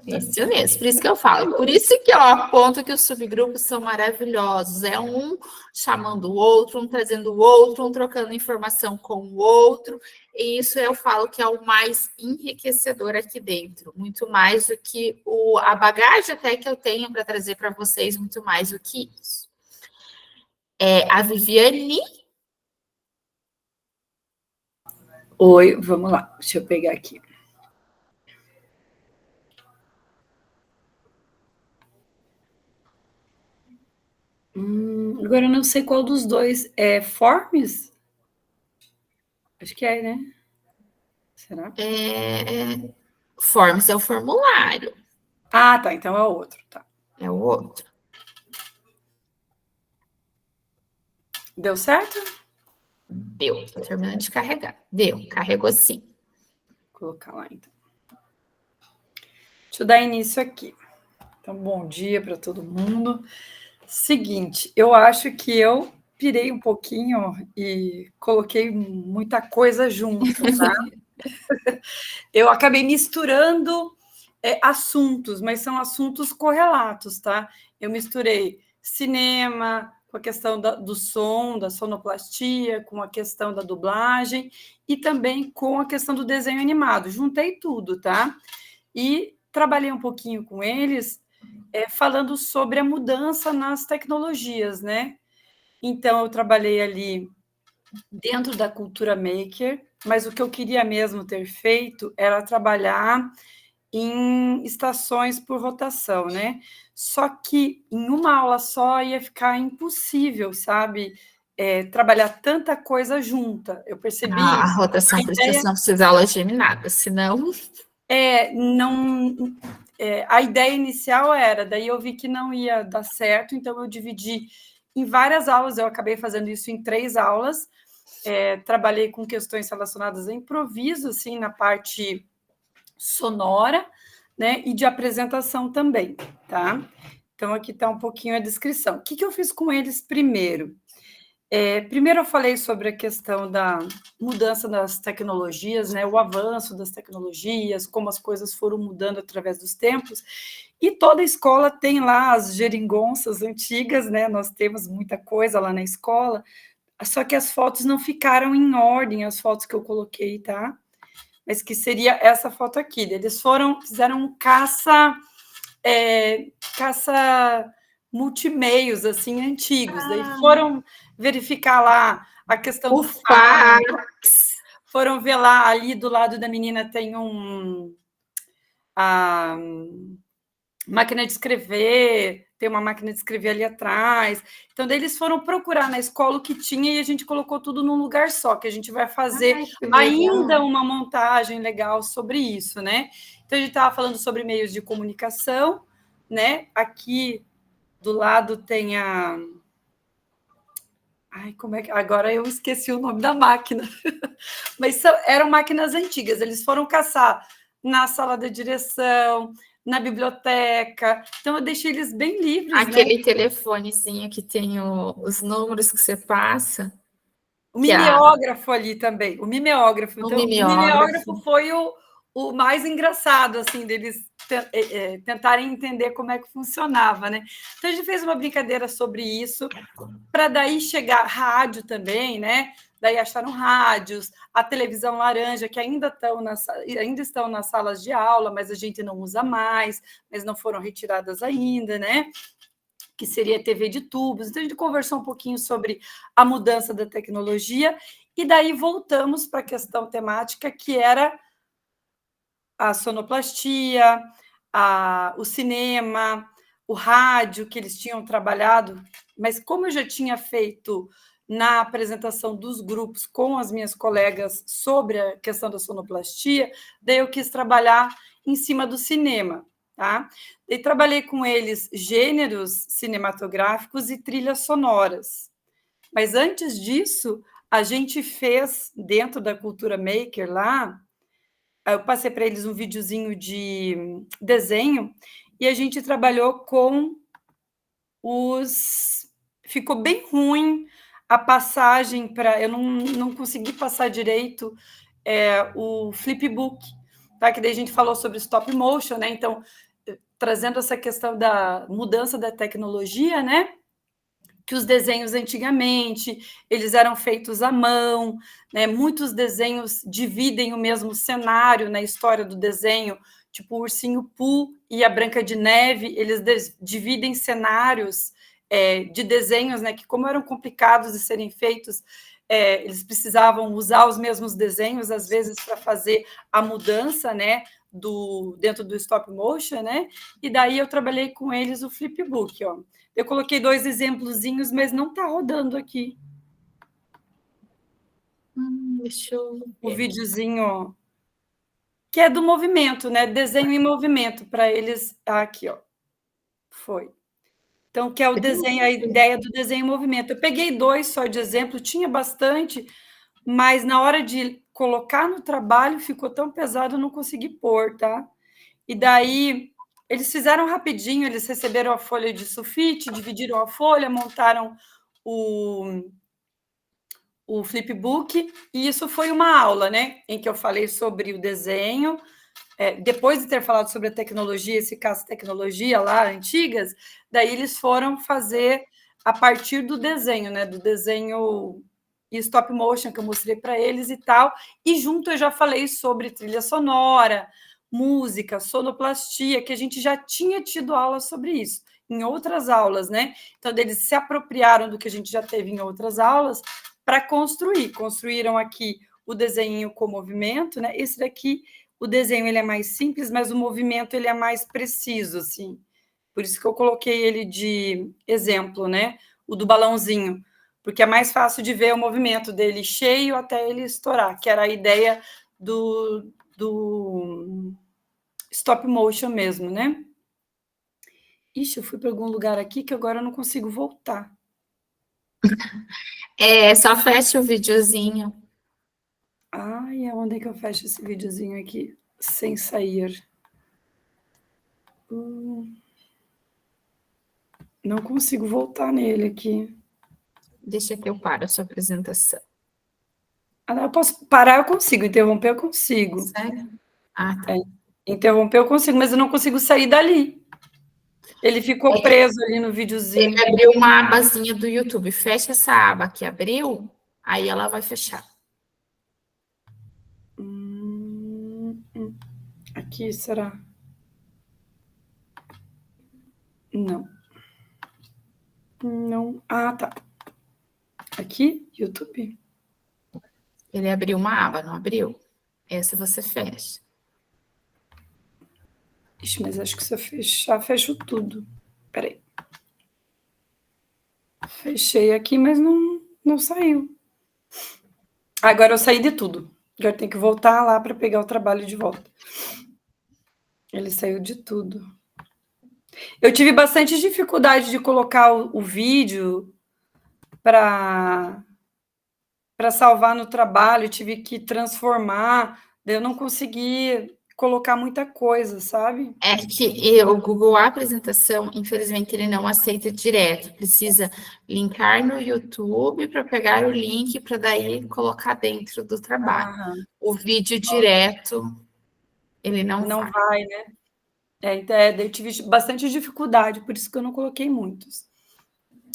Isso mesmo, por isso que eu falo. Por isso que, ó, ponto que os subgrupos são maravilhosos. É um chamando o outro, um trazendo o outro, um trocando informação com o outro. E isso eu falo que é o mais enriquecedor aqui dentro. Muito mais do que a bagagem até que eu tenho para trazer para vocês, muito mais do que isso. A Viviane. Oi, vamos lá. Deixa eu pegar aqui. Agora eu não sei qual dos dois. É Forms? Acho que é, né? Será? Forms é o formulário. Ah, tá. Então é o outro. Tá. É o outro. Deu certo? Deu. Tô terminando de carregar. Deu. Carregou sim. Vou colocar lá, então. Deixa eu dar início aqui. Então, bom dia para todo mundo. Seguinte, eu acho que eu pirei um pouquinho e coloquei muita coisa junto, tá? Eu acabei misturando assuntos, mas são assuntos correlatos, tá? Eu misturei cinema com a questão do som, da sonoplastia, com a questão da dublagem e também com a questão do desenho animado. Juntei tudo, tá? E trabalhei um pouquinho com eles, falando sobre a mudança nas tecnologias, né? Então, eu trabalhei ali dentro da cultura maker, mas o que eu queria mesmo ter feito era trabalhar em estações por rotação, né? Só que em uma aula só ia ficar impossível, sabe? Trabalhar tanta coisa junta. Eu percebi. A rotação por estação precisa aula geminada, senão. A ideia inicial era, daí eu vi que não ia dar certo, então eu dividi em várias aulas, eu acabei fazendo isso em 3 aulas, trabalhei com questões relacionadas a improviso, assim, na parte sonora, né, e de apresentação também, tá? Então, aqui está um pouquinho a descrição. O que eu fiz com eles primeiro? Primeiro eu falei sobre a questão da mudança das tecnologias, né, o avanço das tecnologias, como as coisas foram mudando através dos tempos, e toda escola tem lá as geringonças antigas, né, nós temos muita coisa lá na escola, só que as fotos não ficaram em ordem, as fotos que eu coloquei, tá? Mas que seria essa foto aqui, eles fizeram um caça multimeios, assim, antigos, daí foram verificar lá a questão do fax, foram ver lá, ali do lado da menina tem a máquina de escrever, tem uma máquina de escrever ali atrás, então daí eles foram procurar na escola o que tinha e a gente colocou tudo num lugar só, que a gente vai fazer ainda uma montagem legal sobre isso, né? Então a gente estava falando sobre meios de comunicação, né? Aqui do lado tem a... Ai, como é que... Agora eu esqueci o nome da máquina. Mas eram máquinas antigas. Eles foram caçar na sala da direção, na biblioteca. Então, eu deixei eles bem livres, Aquele telefonezinho que tem os números que você passa. O mimeógrafo ali também. O mimeógrafo. Então, o mimeógrafo foi o mais engraçado, assim, deles tentarem entender como é que funcionava, né? Então, a gente fez uma brincadeira sobre isso, para daí chegar rádio também, né? Daí acharam rádios, a televisão laranja, que ainda estão nas salas de aula, mas a gente não usa mais, mas não foram retiradas ainda, né? Que seria TV de tubos. Então, a gente conversou um pouquinho sobre a mudança da tecnologia, e daí voltamos para a questão temática, que era a sonoplastia, o cinema, o rádio, que eles tinham trabalhado, mas como eu já tinha feito na apresentação dos grupos com as minhas colegas sobre a questão da sonoplastia, daí eu quis trabalhar em cima do cinema, tá? Daí trabalhei com eles gêneros cinematográficos e trilhas sonoras. Mas antes disso, a gente fez dentro da Cultura Maker lá, eu passei para eles um videozinho de desenho e a gente trabalhou com os... Ficou bem ruim a passagem para... Eu não consegui passar direito o flipbook, tá? Que daí a gente falou sobre stop motion, né? Então, trazendo essa questão da mudança da tecnologia, né? Que os desenhos antigamente, eles eram feitos à mão, né? Muitos desenhos dividem o mesmo cenário na história do desenho, tipo o Ursinho Pooh e a Branca de Neve, eles dividem cenários de desenhos, né? Que como eram complicados de serem feitos, eles precisavam usar os mesmos desenhos, às vezes, para fazer a mudança, né? Dentro do stop motion, né? E daí eu trabalhei com eles o flipbook, ó. Eu coloquei 2 exemplozinhos, mas não está rodando aqui. Deixa eu ver. O videozinho, ó, que é do movimento, né? Desenho em movimento, para eles. Aqui, ó. Foi. Então, que é o desenho, a ideia do desenho em movimento. Eu peguei 2 só de exemplo, tinha bastante, mas na hora de colocar no trabalho ficou tão pesado, eu não consegui pôr, tá? E daí eles fizeram rapidinho, eles receberam a folha de sulfite, dividiram a folha, montaram o flipbook, e isso foi uma aula, né? Em que eu falei sobre o desenho. Depois de ter falado sobre a tecnologia, esse caso tecnologia lá, antigas, daí eles foram fazer a partir do desenho, né? Do desenho e stop motion que eu mostrei para eles e tal. E junto eu já falei sobre trilha sonora, música, sonoplastia, que a gente já tinha tido aula sobre isso, em outras aulas, né? Então, eles se apropriaram do que a gente já teve em outras aulas para construir. Construíram aqui o desenho com movimento, né? Esse daqui, o desenho ele é mais simples, mas o movimento ele é mais preciso, assim. Por isso que eu coloquei ele de exemplo, né? O do balãozinho, porque é mais fácil de ver o movimento dele cheio até ele estourar, que era a ideia do stop motion mesmo, né? Ixi, eu fui para algum lugar aqui que agora eu não consigo voltar. Só fecha o videozinho. Ai, aonde é que eu fecho esse videozinho aqui? Sem sair. Não consigo voltar nele aqui. Deixa que eu paro a sua apresentação. Eu posso parar, eu consigo. Interromper, eu consigo. Sério? Ah, tá. Interromper, eu consigo, mas eu não consigo sair dali. Ele ficou preso ali no videozinho. Ele abriu uma abazinha do YouTube. Fecha essa aba que abriu, aí ela vai fechar. Aqui, será? Não. Não. Ah, tá. Aqui, YouTube? Ele abriu uma aba, não abriu? Essa você fecha. Ixi, mas acho que se eu fechar, fecho tudo. Peraí. Fechei aqui, mas não saiu. Agora eu saí de tudo. Agora tem que voltar lá para pegar o trabalho de volta. Ele saiu de tudo. Eu tive bastante dificuldade de colocar o vídeo para salvar no trabalho, tive que transformar, daí eu não consegui colocar muita coisa, sabe? É que o Google Apresentação, infelizmente, ele não aceita direto. Precisa linkar no YouTube para pegar o link para daí colocar dentro do trabalho. O vídeo direto, ele não vai, né? Eu tive bastante dificuldade, por isso que eu não coloquei muitos.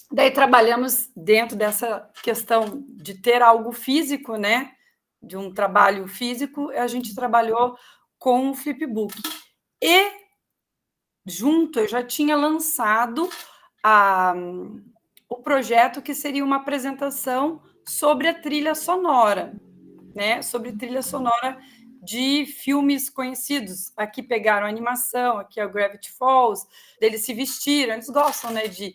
Daí trabalhamos dentro dessa questão de ter algo físico, né? De um trabalho físico, a gente trabalhou com o flipbook. E junto eu já tinha lançado o projeto que seria uma apresentação sobre a trilha sonora, né? Sobre trilha sonora de filmes conhecidos. Aqui pegaram a animação, aqui é o Gravity Falls, eles se vestiram, eles gostam, né, de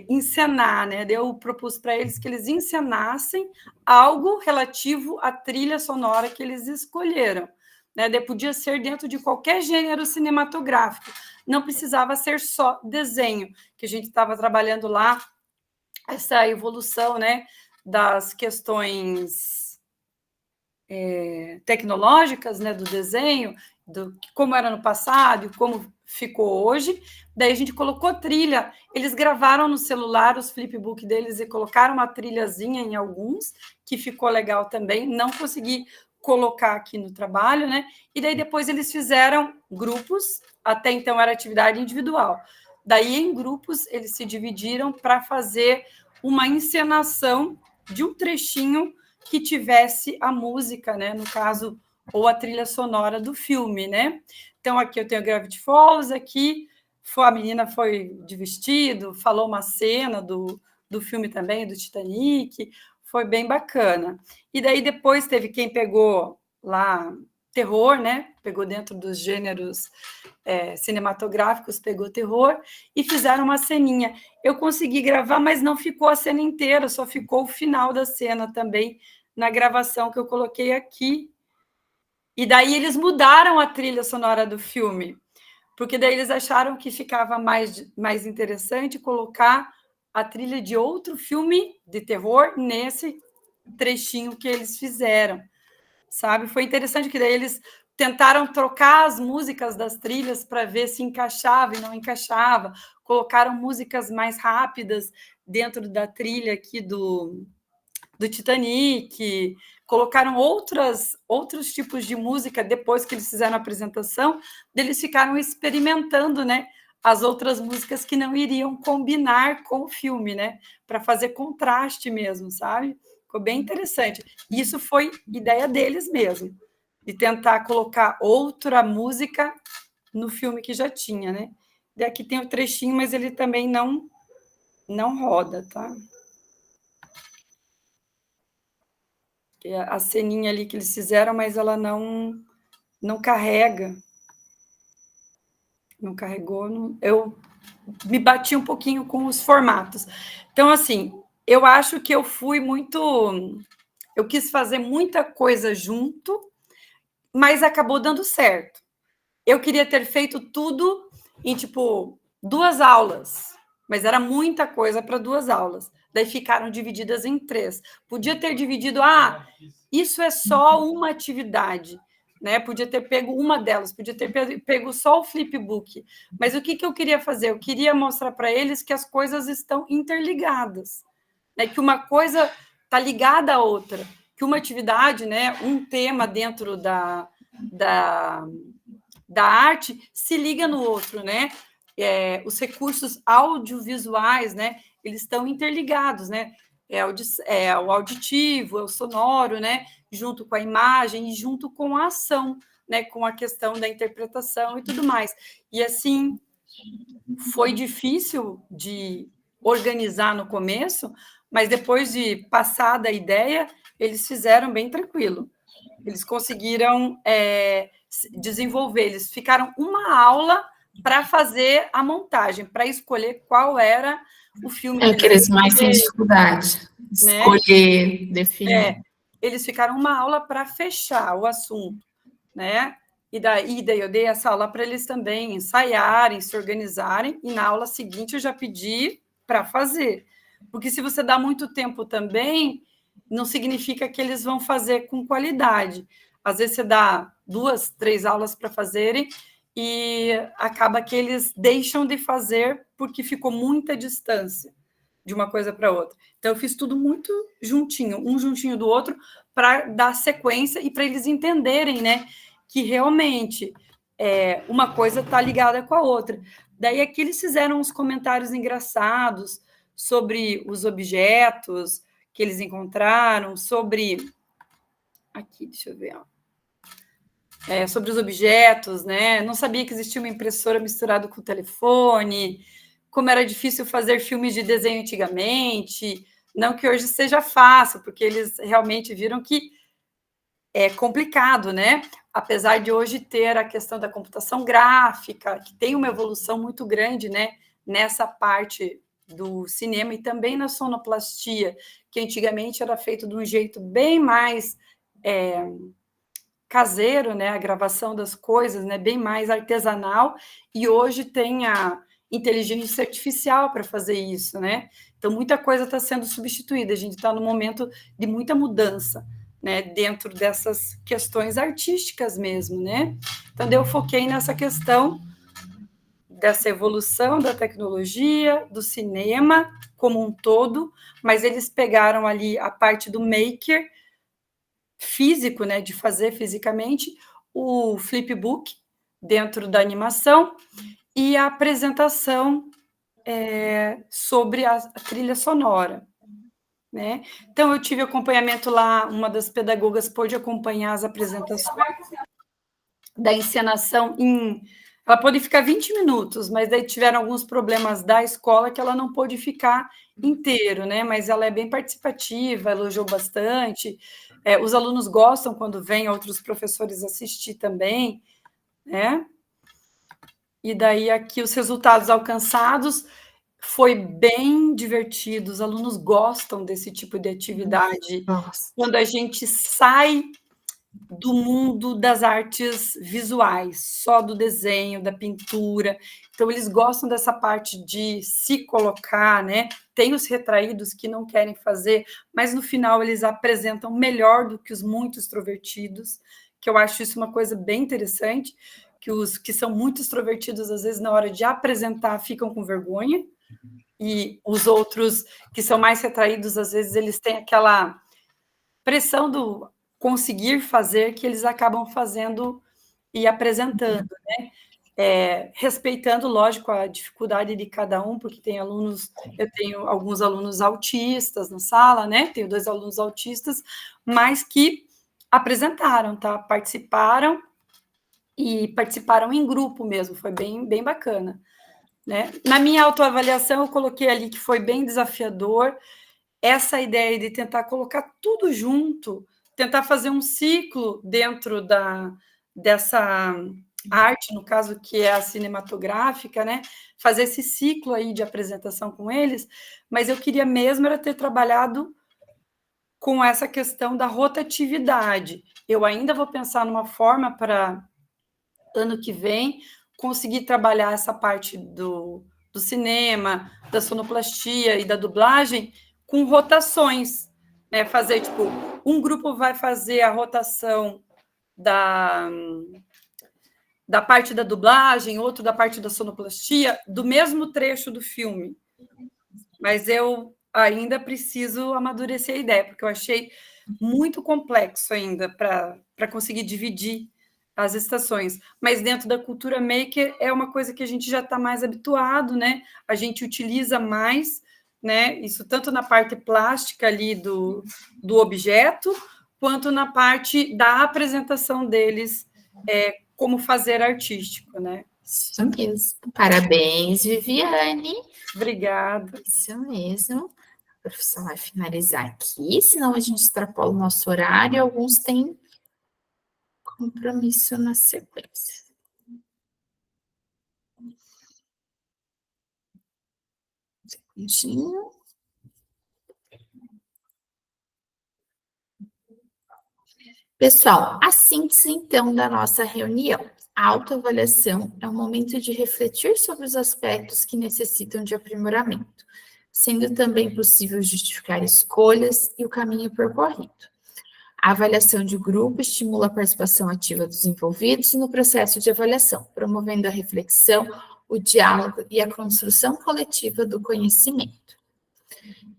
encenar, né? Eu propus para eles que eles encenassem algo relativo à trilha sonora que eles escolheram, né? Podia ser dentro de qualquer gênero cinematográfico, não precisava ser só desenho, que a gente estava trabalhando lá, essa evolução, né, das questões tecnológicas, né, do desenho, do como era no passado e como ficou hoje. Daí a gente colocou trilha, eles gravaram no celular os flipbook deles e colocaram uma trilhazinha em alguns, que ficou legal também, não consegui colocar aqui no trabalho, né? E daí depois eles fizeram grupos, até então era atividade individual. Daí em grupos eles se dividiram para fazer uma encenação de um trechinho que tivesse a música, né? No caso, ou a trilha sonora do filme, né? Então, aqui eu tenho Gravity Falls, aqui a menina foi de vestido, falou uma cena do filme também, do Titanic, foi bem bacana. E daí depois teve quem pegou lá terror, né? Pegou dentro dos gêneros cinematográficos, pegou terror e fizeram uma ceninha. Eu consegui gravar, mas não ficou a cena inteira, só ficou o final da cena também na gravação que eu coloquei aqui. E daí eles mudaram a trilha sonora do filme, porque daí eles acharam que ficava mais interessante colocar a trilha de outro filme de terror nesse trechinho que eles fizeram, sabe? Foi interessante que daí eles tentaram trocar as músicas das trilhas para ver se encaixava e não encaixava, colocaram músicas mais rápidas dentro da trilha aqui do Titanic, colocaram outros tipos de música depois que eles fizeram a apresentação, eles ficaram experimentando, né, as outras músicas que não iriam combinar com o filme, né, para fazer contraste mesmo, sabe? Ficou bem interessante. Isso foi ideia deles mesmo, de tentar colocar outra música no filme que já tinha, né? E aqui tem o trechinho, mas ele também não roda, tá? A ceninha ali que eles fizeram, mas ela não carrega. Não carregou. Eu me bati um pouquinho com os formatos. Então, assim, eu acho que eu fui muito... Eu quis fazer muita coisa junto, mas acabou dando certo. Eu queria ter feito tudo em, 2 aulas, mas era muita coisa para 2 aulas. Daí ficaram divididas em 3. Podia ter dividido, isso é só uma atividade, né? Podia ter pego uma delas, podia ter pego só o flipbook. Mas o que eu queria fazer? Eu queria mostrar para eles que as coisas estão interligadas, né? Que uma coisa está ligada à outra, que uma atividade, né? Um tema dentro da arte se liga no outro, né? Os recursos audiovisuais, né? Eles estão interligados, né? O auditivo, é o sonoro, né? Junto com a imagem e junto com a ação, né? Com a questão da interpretação e tudo mais. E assim, foi difícil de organizar no começo, mas depois de passada a ideia, eles fizeram bem tranquilo. Eles conseguiram desenvolver, eles ficaram uma aula para fazer a montagem, para escolher qual era o filme. Que eles mais têm dificuldade, né? Escolher, definir. Eles ficaram uma aula para fechar o assunto, né? E daí eu dei essa aula para eles também ensaiarem, se organizarem, e na aula seguinte eu já pedi para fazer. Porque se você dá muito tempo também, não significa que eles vão fazer com qualidade. Às vezes você dá 2, 3 aulas para fazerem e acaba que eles deixam de fazer porque ficou muita distância de uma coisa para outra. Então, eu fiz tudo muito juntinho, um juntinho do outro, para dar sequência e para eles entenderem, né, que realmente uma coisa está ligada com a outra. Daí, aqui eles fizeram uns comentários engraçados sobre os objetos que eles encontraram, sobre... Aqui, deixa eu ver, ó. Sobre os objetos, né? Não sabia que existia uma impressora misturada com o telefone, como era difícil fazer filmes de desenho antigamente, não que hoje seja fácil, porque eles realmente viram que é complicado, né? Apesar de hoje ter a questão da computação gráfica, que tem uma evolução muito grande, né? Nessa parte do cinema e também na sonoplastia, que antigamente era feito de um jeito bem mais... caseiro, né, a gravação das coisas, né, bem mais artesanal, e hoje tem a inteligência artificial para fazer isso, né? Então, muita coisa está sendo substituída, a gente está num momento de muita mudança, né, dentro dessas questões artísticas mesmo, né? Então, eu foquei nessa questão dessa evolução da tecnologia, do cinema como um todo, mas eles pegaram ali a parte do maker físico, né, de fazer fisicamente, o flipbook dentro da animação e a apresentação sobre a trilha sonora, né? Então, eu tive acompanhamento lá, uma das pedagogas pôde acompanhar as apresentações da encenação ela pôde ficar 20 minutos, mas daí tiveram alguns problemas da escola que ela não pôde ficar inteiro, né? Mas ela é bem participativa, elogiou bastante. Os alunos gostam quando vêm outros professores assistir também, né? E daí aqui os resultados alcançados foi bem divertido, os alunos gostam desse tipo de atividade. Nossa. Quando a gente sai do mundo das artes visuais, só do desenho, da pintura. Então, eles gostam dessa parte de se colocar, né? Tem os retraídos que não querem fazer, mas no final eles apresentam melhor do que os muito extrovertidos, que eu acho isso uma coisa bem interessante, que os que são muito extrovertidos, às vezes, na hora de apresentar, ficam com vergonha, e os outros que são mais retraídos, às vezes, eles têm aquela pressão do conseguir fazer, que eles acabam fazendo e apresentando, né? Respeitando, lógico, a dificuldade de cada um, porque tem alunos, eu tenho alguns alunos autistas na sala, né? Tenho 2 alunos autistas, mas que apresentaram, tá? Participaram em grupo mesmo, foi bem, bem bacana, né? Na minha autoavaliação, eu coloquei ali que foi bem desafiador essa ideia de tentar colocar tudo junto, tentar fazer um ciclo dentro dessa arte, no caso, que é a cinematográfica, né? Fazer esse ciclo aí de apresentação com eles, mas eu queria mesmo era ter trabalhado com essa questão da rotatividade. Eu ainda vou pensar numa forma para ano que vem conseguir trabalhar essa parte do cinema, da sonoplastia e da dublagem com rotações, né? Fazer, tipo, um grupo vai fazer a rotação da parte da dublagem, outro da parte da sonoplastia, do mesmo trecho do filme. Mas eu ainda preciso amadurecer a ideia, porque eu achei muito complexo ainda para conseguir dividir as estações. Mas dentro da cultura maker é uma coisa que a gente já está mais habituado, né? A gente utiliza mais, né? Isso tanto na parte plástica ali do objeto, quanto na parte da apresentação deles como fazer artístico, né? Isso mesmo. Parabéns, Viviane. Obrigada. Isso mesmo. A professora vai finalizar aqui, senão a gente extrapola o nosso horário e alguns têm compromisso na sequência. Um segundinho. Pessoal, a síntese, então, da nossa reunião. A autoavaliação é um momento de refletir sobre os aspectos que necessitam de aprimoramento, sendo também possível justificar escolhas e o caminho percorrido. A avaliação de grupo estimula a participação ativa dos envolvidos no processo de avaliação, promovendo a reflexão, o diálogo e a construção coletiva do conhecimento.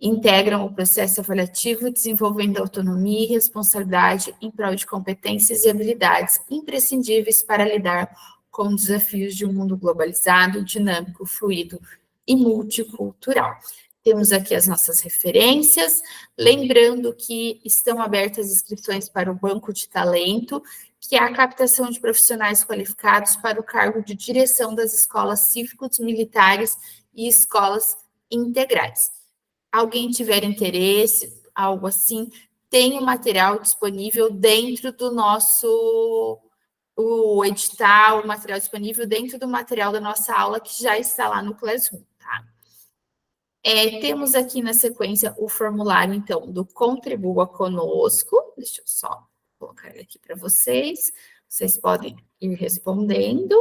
Integram o processo avaliativo, desenvolvendo autonomia e responsabilidade em prol de competências e habilidades imprescindíveis para lidar com desafios de um mundo globalizado, dinâmico, fluido e multicultural. Temos aqui as nossas referências, lembrando que estão abertas inscrições para o Banco de Talento, que é a captação de profissionais qualificados para o cargo de direção das escolas cívicos militares e escolas integrais. Alguém tiver interesse, algo assim, tem o material disponível dentro do nosso o edital, o material disponível dentro do material da nossa aula, que já está lá no Classroom, tá? Temos aqui na sequência o formulário, então, do Contribua Conosco. Deixa eu só colocar ele aqui para vocês. Vocês podem ir respondendo.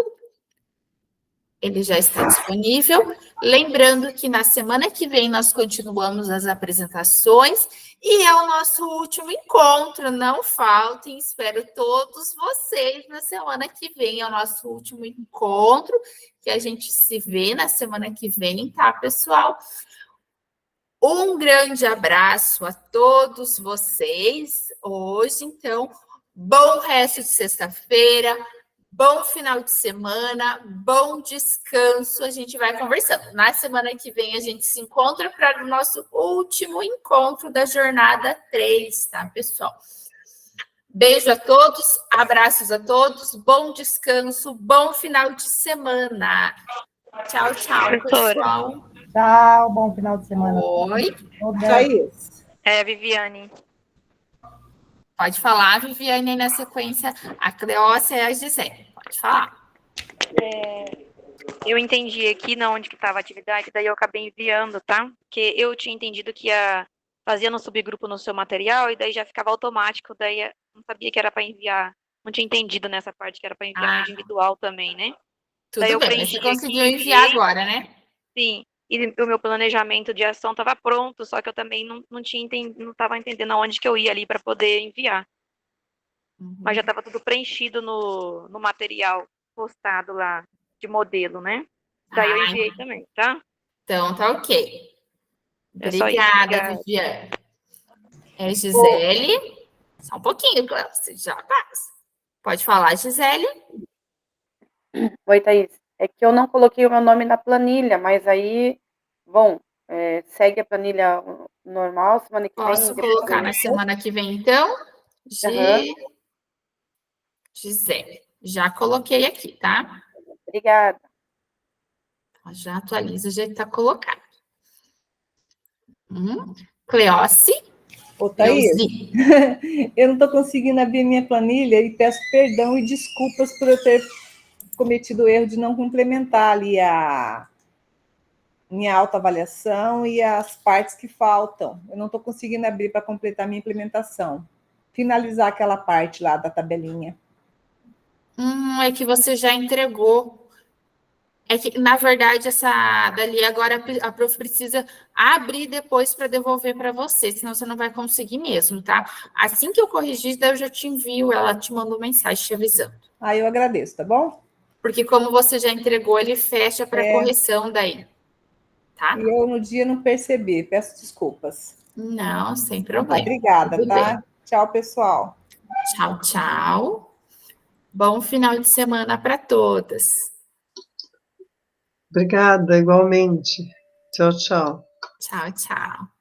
Ele já está disponível. Lembrando que na semana que vem nós continuamos as apresentações e é o nosso último encontro. Não faltem, espero todos vocês na semana que vem. É o nosso último encontro, que a gente se vê na semana que vem, tá, pessoal? Um grande abraço a todos vocês hoje. Então, bom resto de sexta-feira. Bom final de semana, bom descanso, a gente vai conversando. Na semana que vem a gente se encontra para o nosso último encontro da jornada 3, tá, pessoal? Beijo a todos, abraços a todos, bom descanso, bom final de semana. Tchau, tchau, pessoal. Tchau, bom final de semana. Oi. Thaís. É, Viviane. Pode falar, Viviane, aí na sequência, a Cleócia e a Gisele. Pode falar. Eu entendi aqui na onde que estava a atividade, daí eu acabei enviando, tá? Porque eu tinha entendido que ia fazer no subgrupo no seu material, e daí já ficava automático, daí eu não sabia que era para enviar. Não tinha entendido nessa parte que era para enviar no individual também, né? Tudo daí eu bem, preenchi você conseguiu aqui, enviar enviei. agora, né? Sim. E o meu planejamento de ação estava pronto, só que eu também não tinha não estava entendendo aonde que eu ia ali para poder enviar. Mas já estava tudo preenchido no material postado lá de modelo, né? Daí eu enviei também, tá? Então tá ok. É só isso, Obrigada, obrigada. Viviane. É Gisele. Só um pouquinho, Cláudia, já passa. Pode falar, Gisele. Oi, Thaís. É que eu não coloquei o meu nome na planilha, mas aí, bom, segue a planilha normal, semana que vem. Posso colocar na semana que vem, então? Gisele. Já coloquei aqui, tá? Obrigada. Já atualiza, já está colocado. Cleóce. Ô, Thaís, eu não estou conseguindo abrir minha planilha e peço perdão e desculpas por eu ter cometido o erro de não complementar ali a minha autoavaliação e as partes que faltam. Eu não estou conseguindo abrir para completar minha implementação. Finalizar aquela parte lá da tabelinha. É que você já entregou. É que, na verdade, essa dali agora a prof precisa abrir depois para devolver para você, senão você não vai conseguir mesmo, tá? Assim que eu corrigir, daí eu já te envio, ela te manda uma mensagem te avisando. Eu agradeço, tá bom? Porque como você já entregou, ele fecha para correção daí, tá? E eu no dia não percebi, peço desculpas. Não, sem problema. Obrigada, Tudo tá? bem. Tchau, pessoal. Tchau, tchau. Bom final de semana para todas. Obrigada, igualmente. Tchau, tchau. Tchau, tchau.